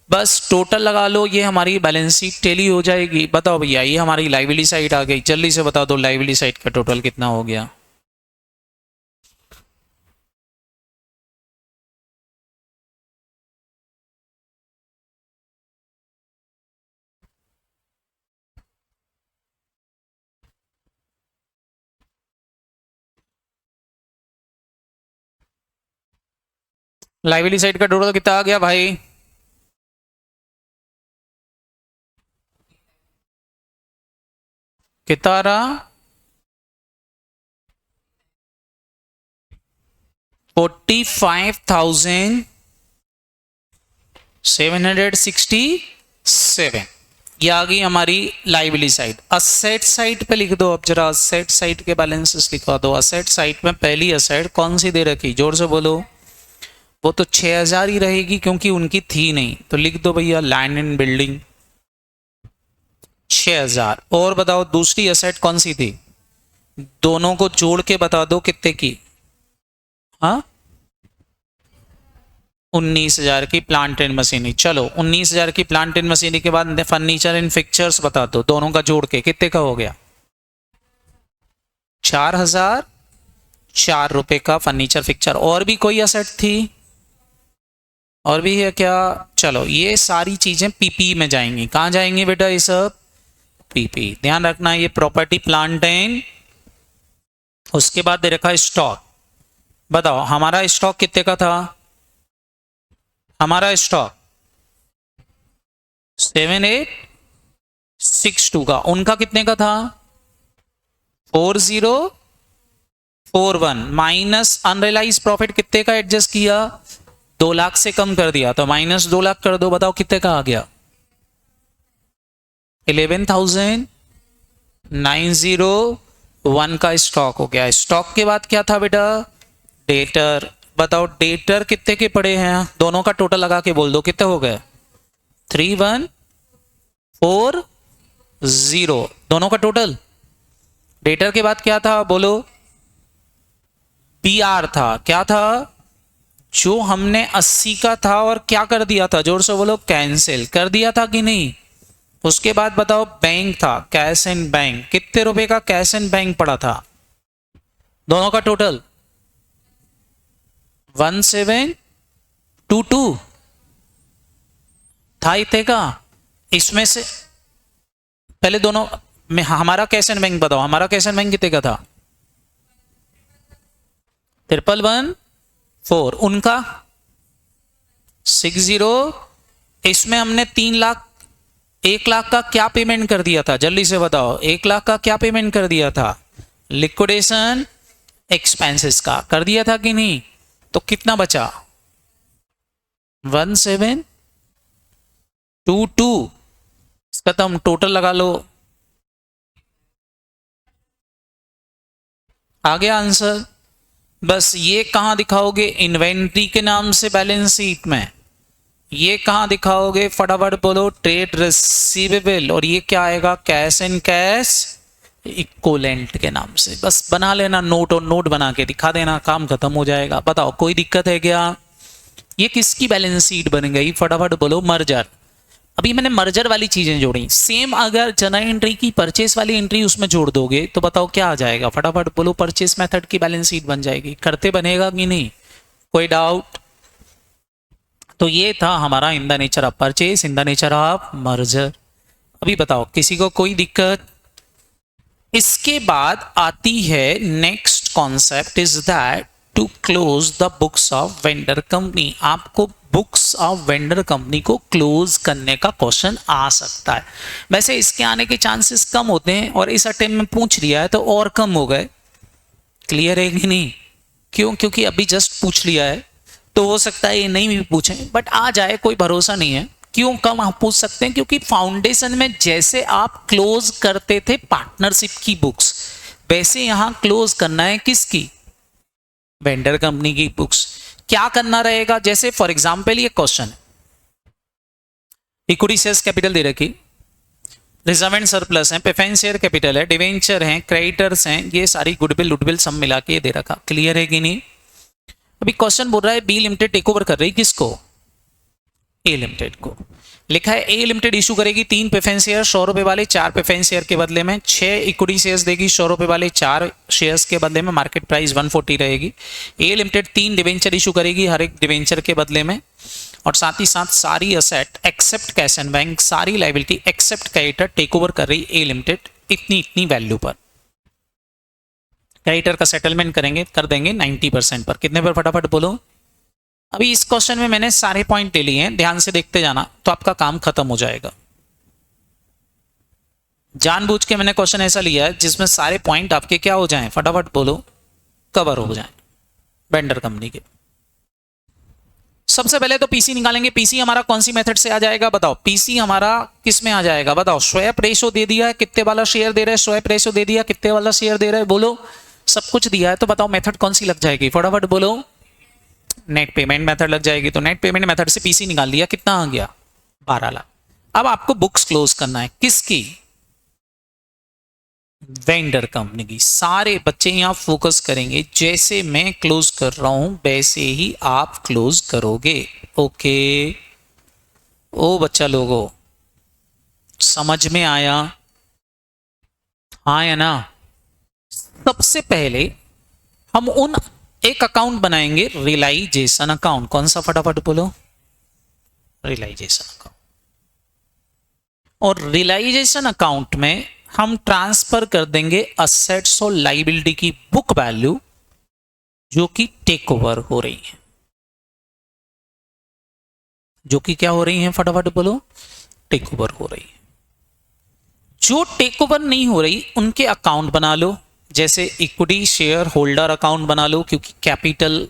बस टोटल लगा लो, ये हमारी बैलेंस शीट टेली हो जाएगी। बताओ भैया ये हमारी लायबिलिटी साइड आ गई, जल्दी से बता दो लायबिलिटी साइड का टोटल कितना हो गया। लायबिलिटी साइड का टोटल कितना आ गया भाई, कितना रहा 45,767। ये आ गई हमारी लाइबिलिटी साइड। असेट साइड पे लिख दो अब जरा, असेट साइड के बैलेंसेस लिखवा दो। असेट साइड में पहली असेट कौन सी दे रखी, जोर से बोलो। वो तो 6000 ही रहेगी क्योंकि उनकी थी नहीं, तो लिख दो भैया लैंड एंड बिल्डिंग 6000। और बताओ दूसरी असेट कौन सी थी, दोनों को जोड़ के बता दो कितने की। हाँ 19,000 की प्लांट एंड मशीनरी। चलो 19,000 की प्लांट एंड मशीनरी के बाद फर्नीचर एंड फिक्चर्स बता दो, दोनों का जोड़ के कितने का हो गया। 4,004 का फर्नीचर फिक्चर। और भी कोई असेट थी, और भी है क्या। चलो ये सारी चीजें पीपी में जाएंगी। कहां जाएंगी बेटा ये सब, पीपी। ध्यान रखना ये प्रॉपर्टी प्लांट एंड, उसके बाद दे रखा स्टॉक। बताओ हमारा स्टॉक कितने का था, हमारा स्टॉक 7862 का। उनका कितने का था 4041 माइनस अनरियलाइज प्रॉफिट कितने का एडजस्ट किया, 2 लाख से कम कर दिया तो माइनस 2 लाख कर दो। बताओ कितने का आ गया 11,901 का स्टॉक हो गया। स्टॉक के बाद क्या था बेटा डेटर। बताओ डेटर कितने के पड़े हैं, दोनों का टोटल लगा के बोल दो कितने हो गए 3140, दोनों का टोटल। डेटर के बाद क्या था बोलो, पीआर था। क्या था, जो हमने 80 का था और क्या कर दिया था, जोर से बोलो, कैंसिल कर दिया था कि नहीं। उसके बाद बताओ बैंक था, कैश एंड बैंक, कितने रुपए का कैश एंड बैंक पड़ा था, दोनों का टोटल 1722 था इतने का। इसमें से पहले दोनों में हमारा कैश एंड बैंक बताओ, हमारा कैश एंड बैंक कितने का था 1114, उनका 60। इसमें हमने 3 लाख 1 लाख का क्या पेमेंट कर दिया था, जल्दी से बताओ 1 लाख का क्या पेमेंट कर दिया था, लिक्विडेशन एक्सपेंसेस का कर दिया था कि नहीं। तो कितना बचा 1722, इसका तो हम टोटल लगा लो। आ गया आंसर। बस ये कहां दिखाओगे, इन्वेंट्री के नाम से बैलेंस शीट में। ये कहां दिखाओगे, फटाफट बोलो, ट्रेड रिसीवेबल। और ये क्या आएगा, कैश एंड कैश इक्विवेलेंट के नाम से। बस बना लेना नोट, और नोट बना के दिखा देना, काम खत्म हो जाएगा। बताओ कोई दिक्कत है क्या। ये किसकी बैलेंस शीट बन गई, फटाफट बोलो, मर्जर। अभी मैंने मर्जर वाली चीजें जोड़ी। सेम अगर जनरल एंट्री की परचेस वाली एंट्री उसमें जोड़ दोगे तो बताओ क्या आ जाएगा, फटाफट बोलो। परचेस मेथड की बैलेंस शीट बन जाएगी। करते बनेगा कि नहीं, कोई डाउट। तो ये था हमारा इन the nature of purchase, in the nature of merger. अभी बताओ किसी को कोई दिक्कत। इसके बाद आती है next concept is that to close the books of vendor company. आपको बुक्स ऑफ वेंडर कंपनी को क्लोज करने का क्वेश्चन आ सकता है। वैसे इसके आने के चांसेस कम होते हैं, और इस अटेम्प्ट में पूछ लिया है तो और कम हो गए। क्लियर है कि नहीं, क्यों, क्योंकि अभी जस्ट पूछ लिया है तो हो सकता है ये नहीं भी पूछें, बट आ जाए, कोई भरोसा नहीं है। क्यों कम आप पूछ सकते हैं, क्योंकि फाउंडेशन में जैसे आप क्लोज करते थे पार्टनरशिप की बुक्स, वैसे यहां क्लोज करना है किसकी, वेंडर कंपनी की बुक्स। क्या करना रहेगा, जैसे फॉर एग्जांपल ये क्वेश्चन है, इक्विटी शेयर्स कैपिटल दे रखी, रिजर्व एंड सरप्लस है, प्रेफरेंस शेयर कैपिटल है, डिवेंचर हैं, क्रेडिटर्स हैं, ये सारी गुडविल सब मिला के दे रखा। क्लियर है कि नहीं। अभी क्वेश्चन बोल रहा है बी लिमिटेड टेक ओवर कर रही किसको, ए लिमिटेड को। लिखा है ए लिमिटेड इशू करेगी 3 प्रेफरेंस शेयर 100 रुपए वाले, 4 प्रेफरेंस शेयर के बदले में 6 इक्विटी शेयर्स देगी 100 रुपए वाले, 4 शेयर्स के बदले में मार्केट प्राइस 140 रहेगी। ए लिमिटेड 3 डिवेंचर इशू करेगी हर एक डिवेंचर के बदले में, और साथ ही साथ सारी asset except cash and bank, सारी liability except creditor take over कर रही ए लिमिटेड इतनी वैल्यू पर। क्रेडिटर का सेटलमेंट करेंगे, कर देंगे 90% पर। कितने पर, फटाफट बोलो। अभी इस क्वेश्चन में मैंने सारे पॉइंट ले लिए हैं, ध्यान से देखते जाना तो आपका काम खत्म हो जाएगा। जानबूझ के मैंने क्वेश्चन ऐसा लिया है जिसमें सारे पॉइंट आपके क्या हो जाएं, फटाफट बोलो, कवर हो जाएं वेंडर कंपनी के। सबसे पहले तो पीसी निकालेंगे। पीसी हमारा कौन सी मेथड से आ जाएगा बताओ? पीसी हमारा किस में आ जाएगा बताओ? स्वैप रेशो दे दिया है, कितने वाला शेयर दे रहा है, स्वैप रेशो दे दिया, कितने वाला शेयर दे रहा है, बोलो। सब कुछ दिया है, तो बताओ मेथड कौन सी लग जाएगी, फटाफट बोलो। नेट पेमेंट मेथड लग जाएगी। तो नेट पेमेंट मेथड से पीसी निकाल लिया, कितना आ गया? 12 लाख। अब आपको बुक्स क्लोज करना है, किसकी? वेंडर कंपनी की। सारे बच्चे यहां फोकस करेंगे, जैसे मैं क्लोज कर रहा हूं वैसे ही आप क्लोज करोगे। ओके, ओ बच्चा लोगो, समझ में आया? हाँ या ना? सबसे पहले हम उन एक अकाउंट बनाएंगे, रियलाइजेशन अकाउंट। कौन सा, फटाफट बोलो? Realisation account. और रियलाइजेशन अकाउंट में हम ट्रांसफर कर देंगे असेट्स और लाइबिलिटी की बुक वैल्यू जो कि टेक ओवर हो रही है। जो कि क्या हो रही है, फटाफट बोलो? टेक ओवर हो रही है। जो टेक ओवर नहीं हो रही उनके अकाउंट बना लो, जैसे इक्विटी शेयर होल्डर अकाउंट बना लो, क्योंकि कैपिटल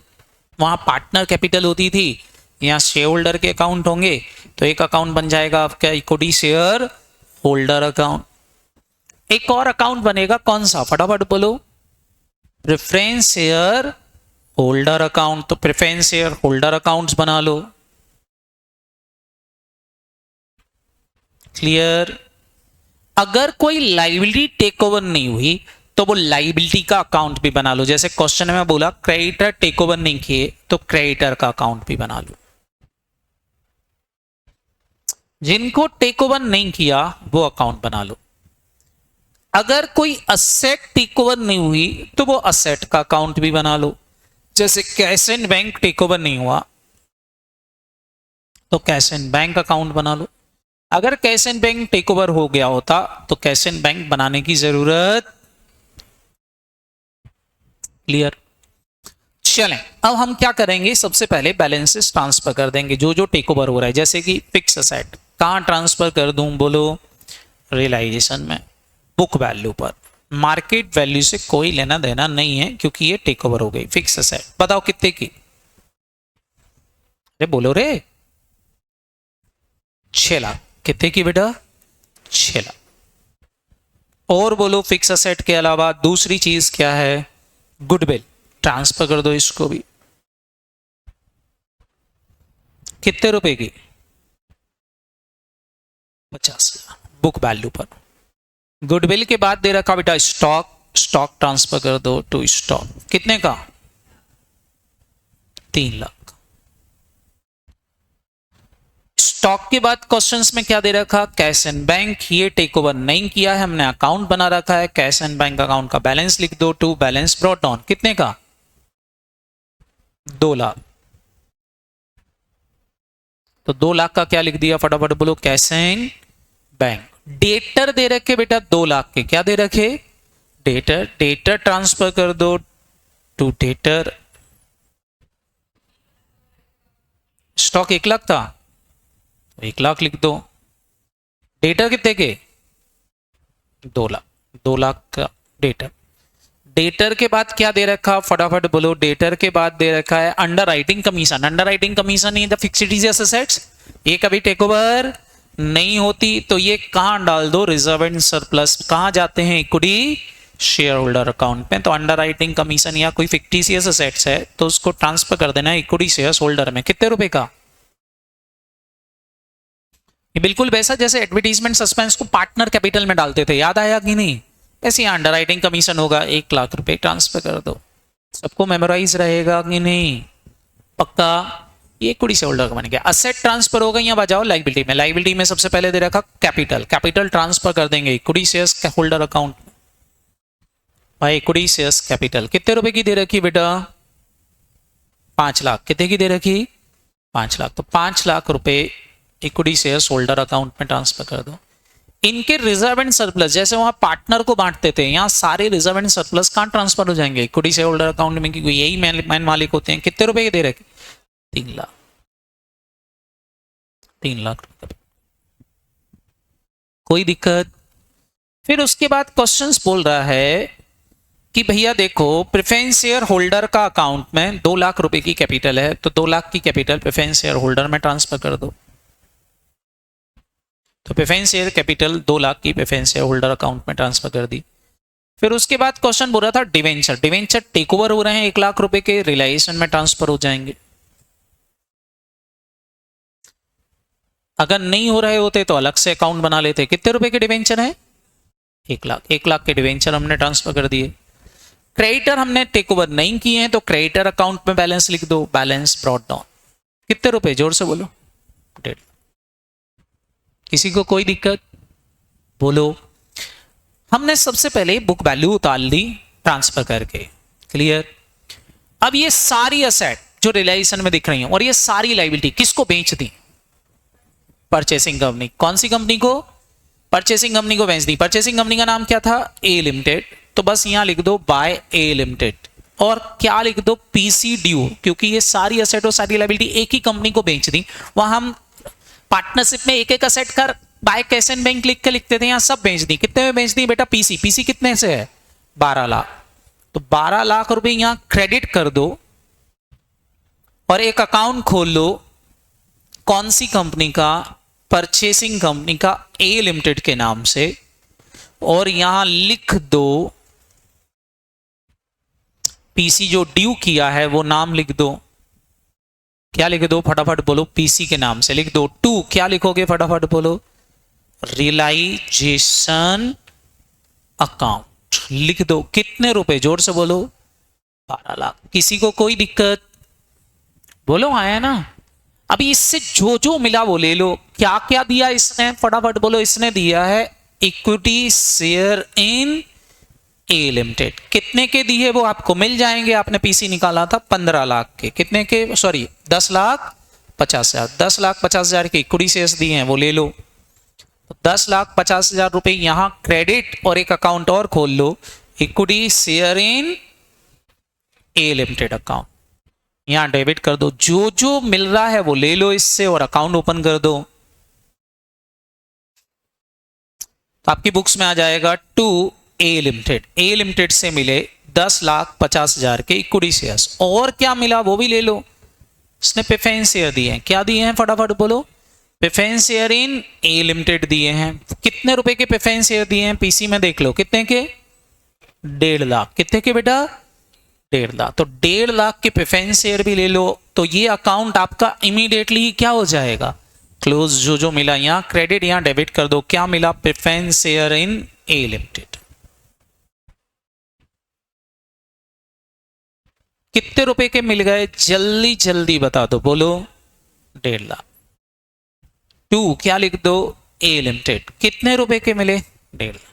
वहां पार्टनर कैपिटल होती थी, यहां शेयर होल्डर के अकाउंट होंगे। तो एक अकाउंट बन जाएगा आपका इक्विटी शेयर होल्डर अकाउंट। एक और अकाउंट बनेगा, कौन सा, फटाफट बोलो? Preference share holder account. तो प्रेफरेंस शेयर होल्डर अकाउंट्स बना लो। क्लियर? अगर कोई लाइबिलिटी टेक ओवर नहीं हुई तो वो लाइबिलिटी का अकाउंट भी बना लो। जैसे क्वेश्चन में बोला क्रेडिटर टेक ओवर नहीं किए, तो क्रेडिटर का अकाउंट भी बना लो। जिनको टेक ओवर नहीं किया वो अकाउंट बना लो। अगर कोई असेट टेक ओवर नहीं हुई तो वो असेट का अकाउंट भी बना लो। जैसे cash and bank take over नहीं हुआ तो कैश एंड बैंक अकाउंट बना लो। अगर cash and bank take over हो गया होता तो कैश एंड बैंक बनाने की जरूरत। क्लियर? चलें, अब हम क्या करेंगे, सबसे पहले बैलेंसेस ट्रांसफर कर देंगे जो जो टेक ओवर हो रहा है। जैसे कि फिक्स असेट कहां ट्रांसफर कर दूं, बोलो? रियलाइजेशन में, बुक वैल्यू पर। मार्केट वैल्यू से कोई लेना देना नहीं है क्योंकि ये टेक ओवर हो गई। फिक्स असेट बताओ कितने की? अरे बोलो रे। 6 लाख। कितने की बेटा? 6 लाख। और बोलो, फिक्स असेट के अलावा दूसरी चीज क्या है? गुडविल। ट्रांसफर कर दो इसको भी। कितने रुपए की? 50 लाख बुक वैल्यू पर। गुडविल के बाद दे रखा बेटा स्टॉक। स्टॉक ट्रांसफर कर दो टू स्टॉक। कितने का? 3 लाख। स्टॉक के बाद क्वेश्चंस में क्या दे रखा? Cash and bank. ये टेक ओवर नहीं किया है, हमने अकाउंट बना रखा है। कैश एंड बैंक अकाउंट का बैलेंस लिख दो टू बैलेंस ब्रॉट ऑन। कितने का? 2 लाख। तो 2 लाख का क्या लिख दिया, फटाफट बोलो? Cash and bank. डेटर दे रखे बेटा 2 लाख के, क्या दे रखे? डेटर। डेटर ट्रांसफर कर दो टू डेटर। स्टॉक 1 लाख था तो 1 लाख लिख दो। डेटर कितने के? 2 लाख। 2 लाख का डेटर। डेटर के बाद क्या दे रखा, फटाफट बोलो? डेटर के बाद दे रखा है under writing commission. Under writing commission in the fixed assets, ये कभी टेक ओवर नहीं होती, तो ये कहां डाल दो? Reserve and surplus. कहां जाते हैं? इक्विटी शेयर होल्डर अकाउंट में। तो अंडर राइटिंग कमीशन या कोई फिक्टिशियस एसेट्स है तो उसको ट्रांसफर कर देना इक्विटी शेयर होल्डर में। कितने रुपए का? ये बिल्कुल वैसा जैसे एडवर्टीजमेंट सस्पेंस को पार्टनर कैपिटल में डालते थे, याद आया कि नहीं? ऐसे अंडर राइटिंग कमीशन होगा, 1 लाख रुपए ट्रांसफर कर दो। सबको मेमोराइज रहेगा कि नहीं? पक्का? ये इक्विटी शेयर होल्डर का बन गया। असेट ट्रांसफर होगा, यहाँ बजाओ लाइबिलिटी में। लाइबिलिटी में सबसे पहले दे रखा कैपिटल। कैपिटल ट्रांसफर कर देंगे इक्विटी शेयर्स होल्डर अकाउंट में। भाई इक्विटी शेयर्स कैपिटल कितने रुपए की दे रखी बेटा? 5 लाख। कितने की दे रखी? 5 लाख। तो 5 लाख रुपए इक्विटी शेयर्स होल्डर अकाउंट में ट्रांसफर कर दो। इनके रिजर्व एंड सरप्लस, जैसे वहां पार्टनर को बांटते थे, यहाँ सारे रिजर्व एंड सरप्लस कहां ट्रांसफर हो जाएंगे? इक्विटी शेयर होल्डर अकाउंट में, क्योंकि यही मैन मालिक होते हैं। कितने रुपए के दे रखे? 3 लाख। 3 लाख रुपए। कोई दिक्कत? फिर उसके बाद क्वेश्चंस बोल रहा है कि भैया देखो प्रेफरेंस शेयर होल्डर का अकाउंट में 2 लाख रुपए की कैपिटल है, तो 2 लाख की कैपिटल प्रेफरेंस शेयर होल्डर में ट्रांसफर कर दो। तो प्रेफरेंस शेयर कैपिटल 2 लाख की प्रेफरेंस शेयर होल्डर अकाउंट में ट्रांसफर कर दी। फिर उसके बाद क्वेश्चन बोल रहा था डिवेंचर, डिवेंचर टेक ओवर हो रहे हैं 1 लाख रुपए के, रिलायंस में ट्रांसफर हो जाएंगे। अगर नहीं हो रहे होते तो अलग से अकाउंट बना लेते। कितने रुपए के डिवेंचर है? 1 लाख। 1 लाख के डिवेंचर हमने ट्रांसफर कर दिए। क्रेडिटर हमने टेक ओवर नहीं किए हैं, तो क्रेडिटर अकाउंट में बैलेंस लिख दो, बैलेंस ब्रॉट डाउन। कितने रुपए? जोर से बोलो। 1.5। किसी को कोई दिक्कत? बोलो। हमने सबसे पहले बुक वैल्यू उतार ली ट्रांसफर करके, क्लियर। अब ये सारी असेट जो रिलायंस में दिख रही हैं और ये सारी लायबिलिटी किसको बेच दी? Purchasing company. कौन सी कंपनी को? परचेसिंग कंपनी को बेच दी। परचेसिंग कंपनी का नाम क्या था? A limited. तो बस यहां लिख दो बाय ए लिमिटेड, और क्या लिख दो? पीसी ड्यू, क्योंकि ये सारी असेट और सारी लायबिलिटी एक ही कंपनी को बेच दी। वहां हम पार्टनरशिप में एक एक असेट कर बाय कैश एंड बैंक लिख के लिखते थे, यहां सब बेच दी। कितने में बेच दी बेटा? पीसी। पीसी कितने से है? 12 लाख। तो 12 लाख रुपए यहां क्रेडिट कर दो और एक अकाउंट खोल लो। कौन सी कंपनी का? परचेसिंग कंपनी का, ए लिमिटेड के नाम से, और यहां लिख दो पीसी जो ड्यू किया है वो नाम लिख दो। क्या लिख दो? फटाफट बोलो। पीसी के नाम से लिख दो। टू क्या लिखोगे? फटाफट बोलो। रियलाइजेशन अकाउंट लिख दो। कितने रुपए? जोर से बोलो। 12 लाख। किसी को कोई दिक्कत? बोलो। आया ना? अभी इससे जो जो मिला वो ले लो। क्या क्या दिया इसने? फटाफट बोलो। इसने दिया है equity share in A limited. कितने के दिए वो आपको मिल जाएंगे। आपने पीसी निकाला था 15 लाख के। कितने के? सॉरी 10,50,000। 10,50,000 के इक्विटी शेयर्स दिए हैं, वो ले लो। 10,50,000 रुपए यहां क्रेडिट, और एक अकाउंट और खोल लो, equity share in A limited account. यहां डेबिट कर दो। जो जो मिल रहा है वो ले लो इससे, और अकाउंट ओपन कर दो। तो आपकी बुक्स में आ जाएगा to A limited. A limited से मिले 10,50,000 के इक्विटी शेयर्स, और क्या मिला वो भी ले लो। इसने प्रेफरेंस शेयर दिए हैं। क्या दिए हैं? फटाफट बोलो। Preference share in A limited दिए हैं। कितने रुपए के प्रेफरेंस शेयर दिए हैं? पीसी में देख लो। कितने के? 1.5 लाख। कितने के बेटा? 1.5 लाख। तो 1.5 लाख के प्रेफरेंस शेयर भी ले लो। तो ये अकाउंट आपका इमीडिएटली क्या हो जाएगा? क्लोज। जो जो मिला यहां क्रेडिट, यहां डेबिट कर दो। क्या मिला? Preference share in A limited. कितने रुपए के मिल गए? जल्दी जल्दी बता दो। बोलो। 1.5 लाख। टू क्या लिख दो? ए लिमिटेड। कितने रुपए के मिले? 1.5 लाख।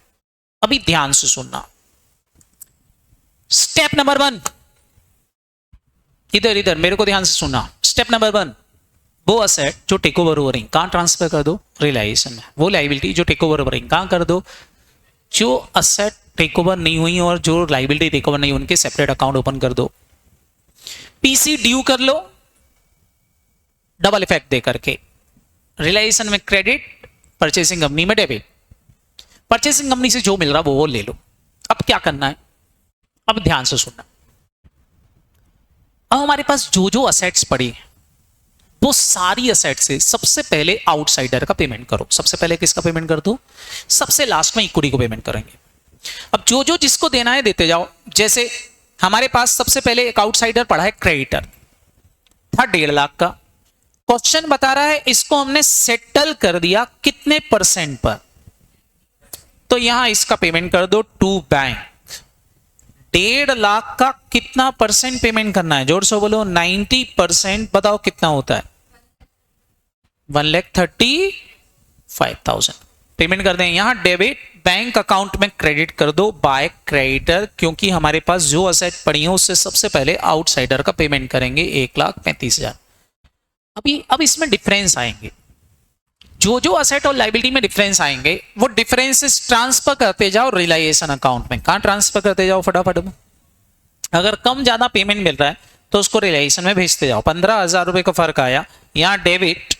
अभी ध्यान से सुनना। स्टेप नंबर 1, इधर इधर मेरे को ध्यान से सुनना। स्टेप नंबर 1, वो असेट जो टेक ओवर हो रही कहां ट्रांसफर कर दो? रिलायंस में। वो लायबिलिटी जो टेक ओवर हो रही कहां कर दो? जो असेट टेक ओवर नहीं हुई और जो लायबिलिटी टेक ओवर नहीं, उनके सेपरेट अकाउंट ओपन कर दो। पीसी ड्यू कर लो, डबल इफेक्ट दे करके। रिलायंस में क्रेडिट, परचेसिंग कंपनी में डेबिट। परचेसिंग कंपनी से जो मिल रहा वो ले लो। अब क्या करना है? अब ध्यान से सुनना। अब हमारे पास जो जो असेट्स पड़ी वो सारी असेट से सबसे पहले आउटसाइडर का पेमेंट करो। सबसे पहले किसका पेमेंट कर दो? सबसे लास्ट में इक्विटी को पेमेंट करेंगे। अब जो जो जिसको देना है देते जाओ। जैसे हमारे पास सबसे पहले एक आउटसाइडर पड़ा है, क्रेडिटर था 1.5 लाख का। क्वेश्चन बता रहा है इसको हमने सेटल कर दिया कितने परसेंट पर? तो यहां इसका पेमेंट कर दो टू बैंक। 1.5 लाख का कितना परसेंट पेमेंट करना है? जोर से बोलो। 90%। बताओ कितना होता है? 1,35,000 पेमेंट कर दें। यहां डेबिट, बैंक अकाउंट में क्रेडिट कर दो बाय क्रेडिटर, क्योंकि हमारे पास जो असेट पड़ी है उससे सबसे पहले आउटसाइडर का पेमेंट करेंगे 1,35,000। अब इसमें डिफरेंस आएंगे। जो जो असेट और लायबिलिटी में डिफरेंस आएंगे वो डिफरेंसेस ट्रांसफर करते जाओ रिलायंस अकाउंट में। कहां ट्रांसफर करते जाओ? फटाफट में। अगर कम ज्यादा पेमेंट मिल रहा है तो उसको रिलायंस में भेजते जाओ। 15,000 रुपए का फर्क आया। यहां डेबिट,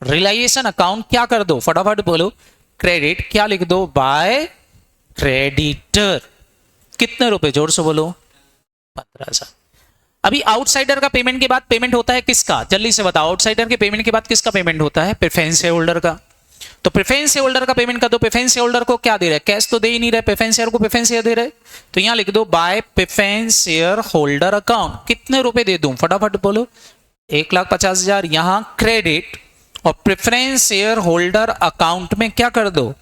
रिलायंस अकाउंट क्या कर दो? फटाफट बोलो। क्रेडिट क्या लिख दो? By creditor. कितने रुपए, जोर से बोलो, 15,000। अभी आउटसाइडर का पेमेंट के बाद पेमेंट होता है किसका, जल्दी से बताओ, आउटसाइडर के पेमेंट के बाद किसका पेमेंट होता है, प्रेफरेंस शेयर होल्डर का। तो प्रेफरेंस शेयर होल्डर का पेमेंट कर दो। प्रेफरेंस शेयर होल्डर को क्या दे रहे हैं, कैश तो दे ही नहीं रहे, प्रेफरेंस शेयर को प्रेफरेंस शेयर दे रहे, तो यहां लिख दो bye preference share holder account. कितने रुपए दे दूं, फटाफट बोलो, 1,50,000 यहां क्रेडिट, और प्रेफरेंस शेयर होल्डर अकाउंट में क्या कर दो,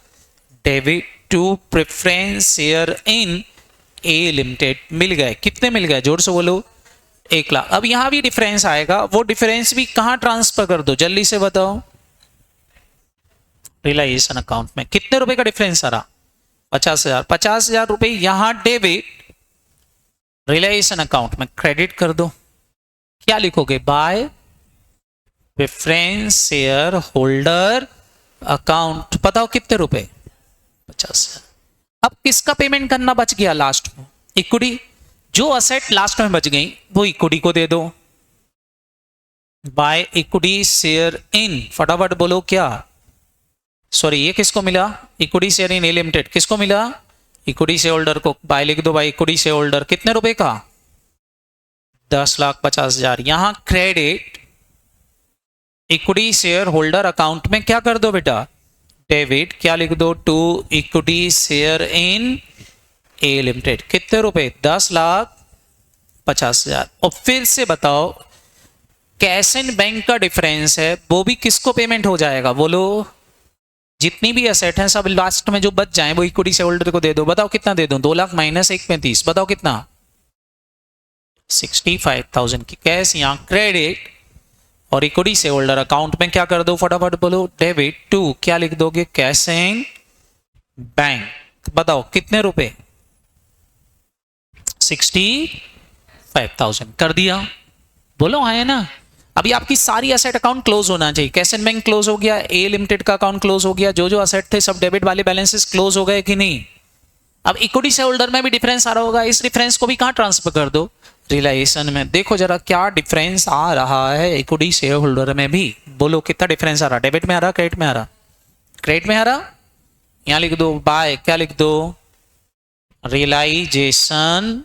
debit to preference share in A limited. मिल गए, कितने मिल गए, जोर से बोलो, 1,00,000। अब यहां भी डिफरेंस आएगा, वो डिफरेंस भी कहां ट्रांसफर कर दो, जल्दी से बताओ, रिलायंस अकाउंट में। कितने रुपए का डिफरेंस आ रहा, 50,000। 50,000 रुपए यहां डेबिट, रिलायंस अकाउंट में क्रेडिट कर दो। क्या लिखोगे, bye preference share holder account. बताओ कितने रुपए, 50,000। अब किसका पेमेंट करना बच गया लास्ट में, इक्विटी। जो असेट लास्ट में बच गई वो इक्विटी को दे दो, बाय इक्विटी शेयर इन, फटाफट बोलो क्या, सॉरी ये किसको मिला, equity share in A limited, किसको मिला, इक्विटी शेयर होल्डर को। बाय लिख दो, बाय इक्विटी शेयर होल्डर, कितने रुपए का, 10,50,000। यहां credit, equity share holder account में क्या कर दो बेटा, डेबिट, क्या लिख दो, to equity share in A limited. कितने रुपए, 10,50,000। और फिर से बताओ, कैश एंड बैंक का डिफरेंस है, वो भी किसको पेमेंट हो जाएगा, बोलो, जितनी भी असेट हैं सब लास्ट में जो बच जाए वो इक्विटी शेयर होल्डर को दे दो। बताओ कितना दे दूं, 2,00,000 माइनस 1,35,000, बताओ कितना, 65,000 की कैश यहां क्रेडिट, और इक्विटी शेयर होल्डर अकाउंट में क्या कर दो, फटाफट बोलो, डेबिट टू, क्या लिख दोगे, कैश एंड बैंक। बताओ कितने रुपए, 65,000 कर दिया, बोलो हाँ है ना। अभी आपकी सारी असेट अकाउंट क्लोज होना चाहिए, कैश एंड बैंक क्लोज हो गया, ए लिमिटेड का अकाउंट क्लोज हो गया, जो जो असेट थे सब डेबिट वाले बैलेंसेस क्लोज हो गए कि नहीं। अब इक्विटी शेयर होल्डर में भी डिफरेंस आ रहा होगा, इस डिफरेंस को भी कहां ट्रांसफर कर दो, रिलायंस में। देखो जरा क्या डिफरेंस आ रहा है इक्विटी शेयर होल्डर में भी, बोलो कितना डिफरेंस आ रहा, डेबिट में आ रहा, क्रेडिट में आ रहा, क्रेडिट में आ रहा। यहां लिख दो बाय, क्या लिख दो, रियलाइजेशन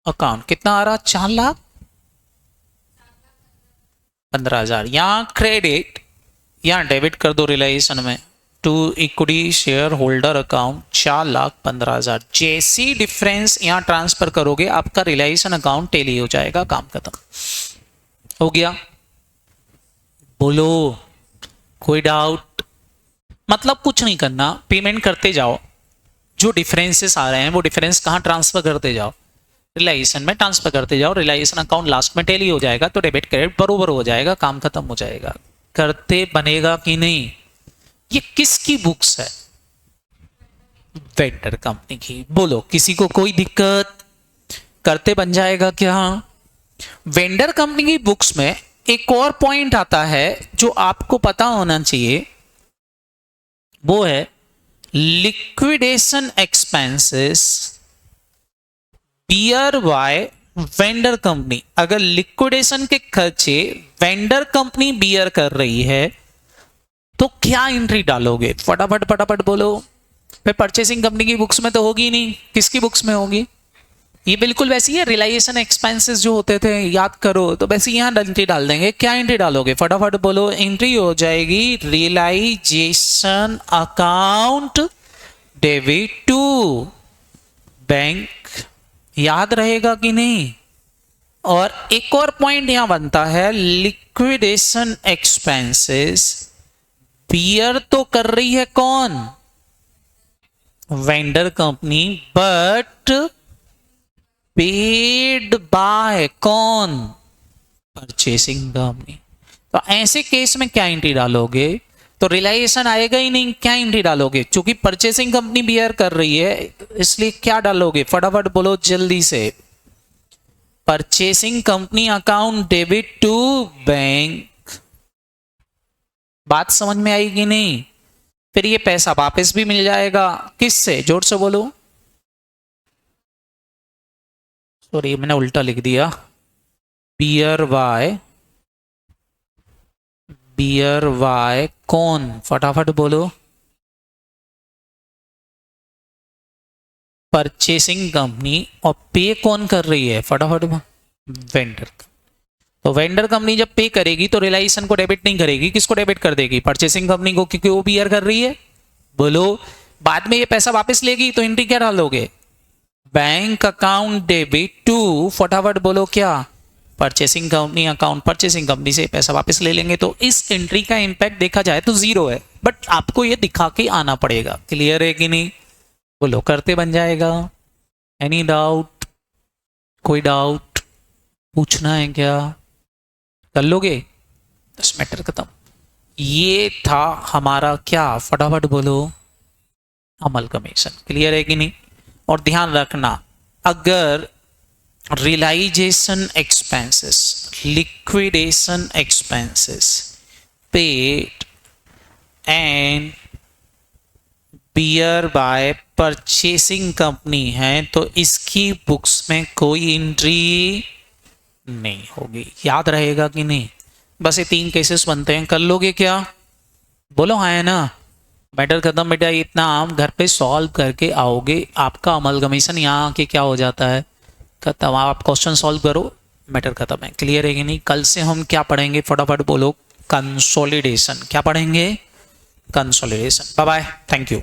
अकाउंट। कितना आ रहा, 4,15,000। यहां क्रेडिट, यहां डेबिट कर दो रियलाइजेशन में, to equity share holder account, 4,15,000। जैसी डिफरेंस यहां ट्रांसफर करोगे आपका रियलाइजेशन अकाउंट टेली हो जाएगा, काम खत्म हो गया। बोलो कोई डाउट, मतलब कुछ नहीं करना, पेमेंट करते जाओ, जो डिफरेंसेस आ रहे हैं वो डिफरेंस कहां ट्रांसफर करते जाओ, रियलाइजेशन में ट्रांसफर करते जाओ, रियलाइजेशन अकाउंट लास्ट में टेली हो जाएगा, तो डेबिट क्रेडिट बरोबर हो जाएगा, काम खत्म हो जाएगा। करते बनेगा कि नहीं, ये किसकी बुक्स है, वेंडर कंपनी की। बोलो किसी को कोई दिक्कत, करते बन जाएगा क्या। वेंडर कंपनी की बुक्स में एक और पॉइंट आता है जो आपको पता होना चाहिए, वो है liquidation expenses bear by vendor company. अगर लिक्विडेशन के खर्चे वेंडर कंपनी बियर कर रही है तो क्या एंट्री डालोगे, फटाफट फटाफट बोलो। फिर परचेसिंग कंपनी की बुक्स में तो होगी नहीं, किसकी बुक्स में होगी, ये बिल्कुल वैसी है, रियलाइजेशन एक्सपेंसेस जो होते थे याद करो, तो वैसे यहां एंट्री डाल देंगे। क्या एंट्री डालोगे, फटाफट बोलो, एंट्री हो जाएगी realisation account debit to bank. याद रहेगा कि नहीं। और एक और पॉइंट यहां बनता है, लिक्विडेशन एक्सपेंसेस बियर तो कर रही है कौन, vendor company, but paid by कौन, परचेसिंग कंपनी। तो ऐसे केस में क्या एंट्री डालोगे, तो रियलाइजेशन आएगा ही नहीं, क्या एंट्री डालोगे, क्योंकि परचेसिंग कंपनी बियर कर रही है इसलिए क्या डालोगे, फटाफट बोलो जल्दी से, purchasing company account debit to bank. बात समझ में आई कि नहीं। फिर ये पैसा वापस भी मिल जाएगा, किससे, जोर से बोलो, सॉरी मैंने उल्टा लिख दिया, बियर बाय कौन, फटाफट बोलो, परचेसिंग कंपनी, और पे कौन कर रही है फटाफट? वेंडर। तो वेंडर कंपनी जब पे करेगी तो रिलायंस को डेबिट नहीं करेगी, किसको डेबिट कर देगी? परचेसिंग कंपनी को, क्योंकि वो बियर कर रही है। बोलो, बाद में ये पैसा वापस लेगी तो एंट्री क्या डालोगे? बैंक अकाउंट डेबिट टू, फटाफट बोलो क्या? Purchasing company account, purchasing company से पैसा वापस ले लेंगे। तो इस एंट्री का इंपैक्ट देखा जाए तो जीरो है, बट आपको ये दिखा के आना पड़ेगा। क्लियर है कि नहीं? बोलो, करते बन जाएगा? Any doubt? कोई डाउट पूछना है क्या? कर लोगे? 10 मैटर खत्म। ये था हमारा क्या, फटाफट बोलो, अमलगमेशन। क्लियर है कि नहीं? और ध्यान रखना, अगर realisation expenses, liquidation expenses paid and bear by purchasing company है तो इसकी बुक्स में कोई एंट्री नहीं होगी। याद रहेगा कि नहीं? बस ये 3 केसेस बनते हैं। कर लोगे क्या? बोलो हाँ है ना? मैटर खत्म बेटा। इतना आप घर पे सॉल्व करके आओगे, आपका अमलगमेशन यहाँ आके क्या हो जाता है, खत्म। आप क्वेश्चन सॉल्व करो, मैटर खत्म है। क्लियर है कि नहीं? कल से हम क्या पढ़ेंगे, फटाफट बोलो? कंसोलिडेशन। क्या पढ़ेंगे? Consolidation. Bye bye, thank you.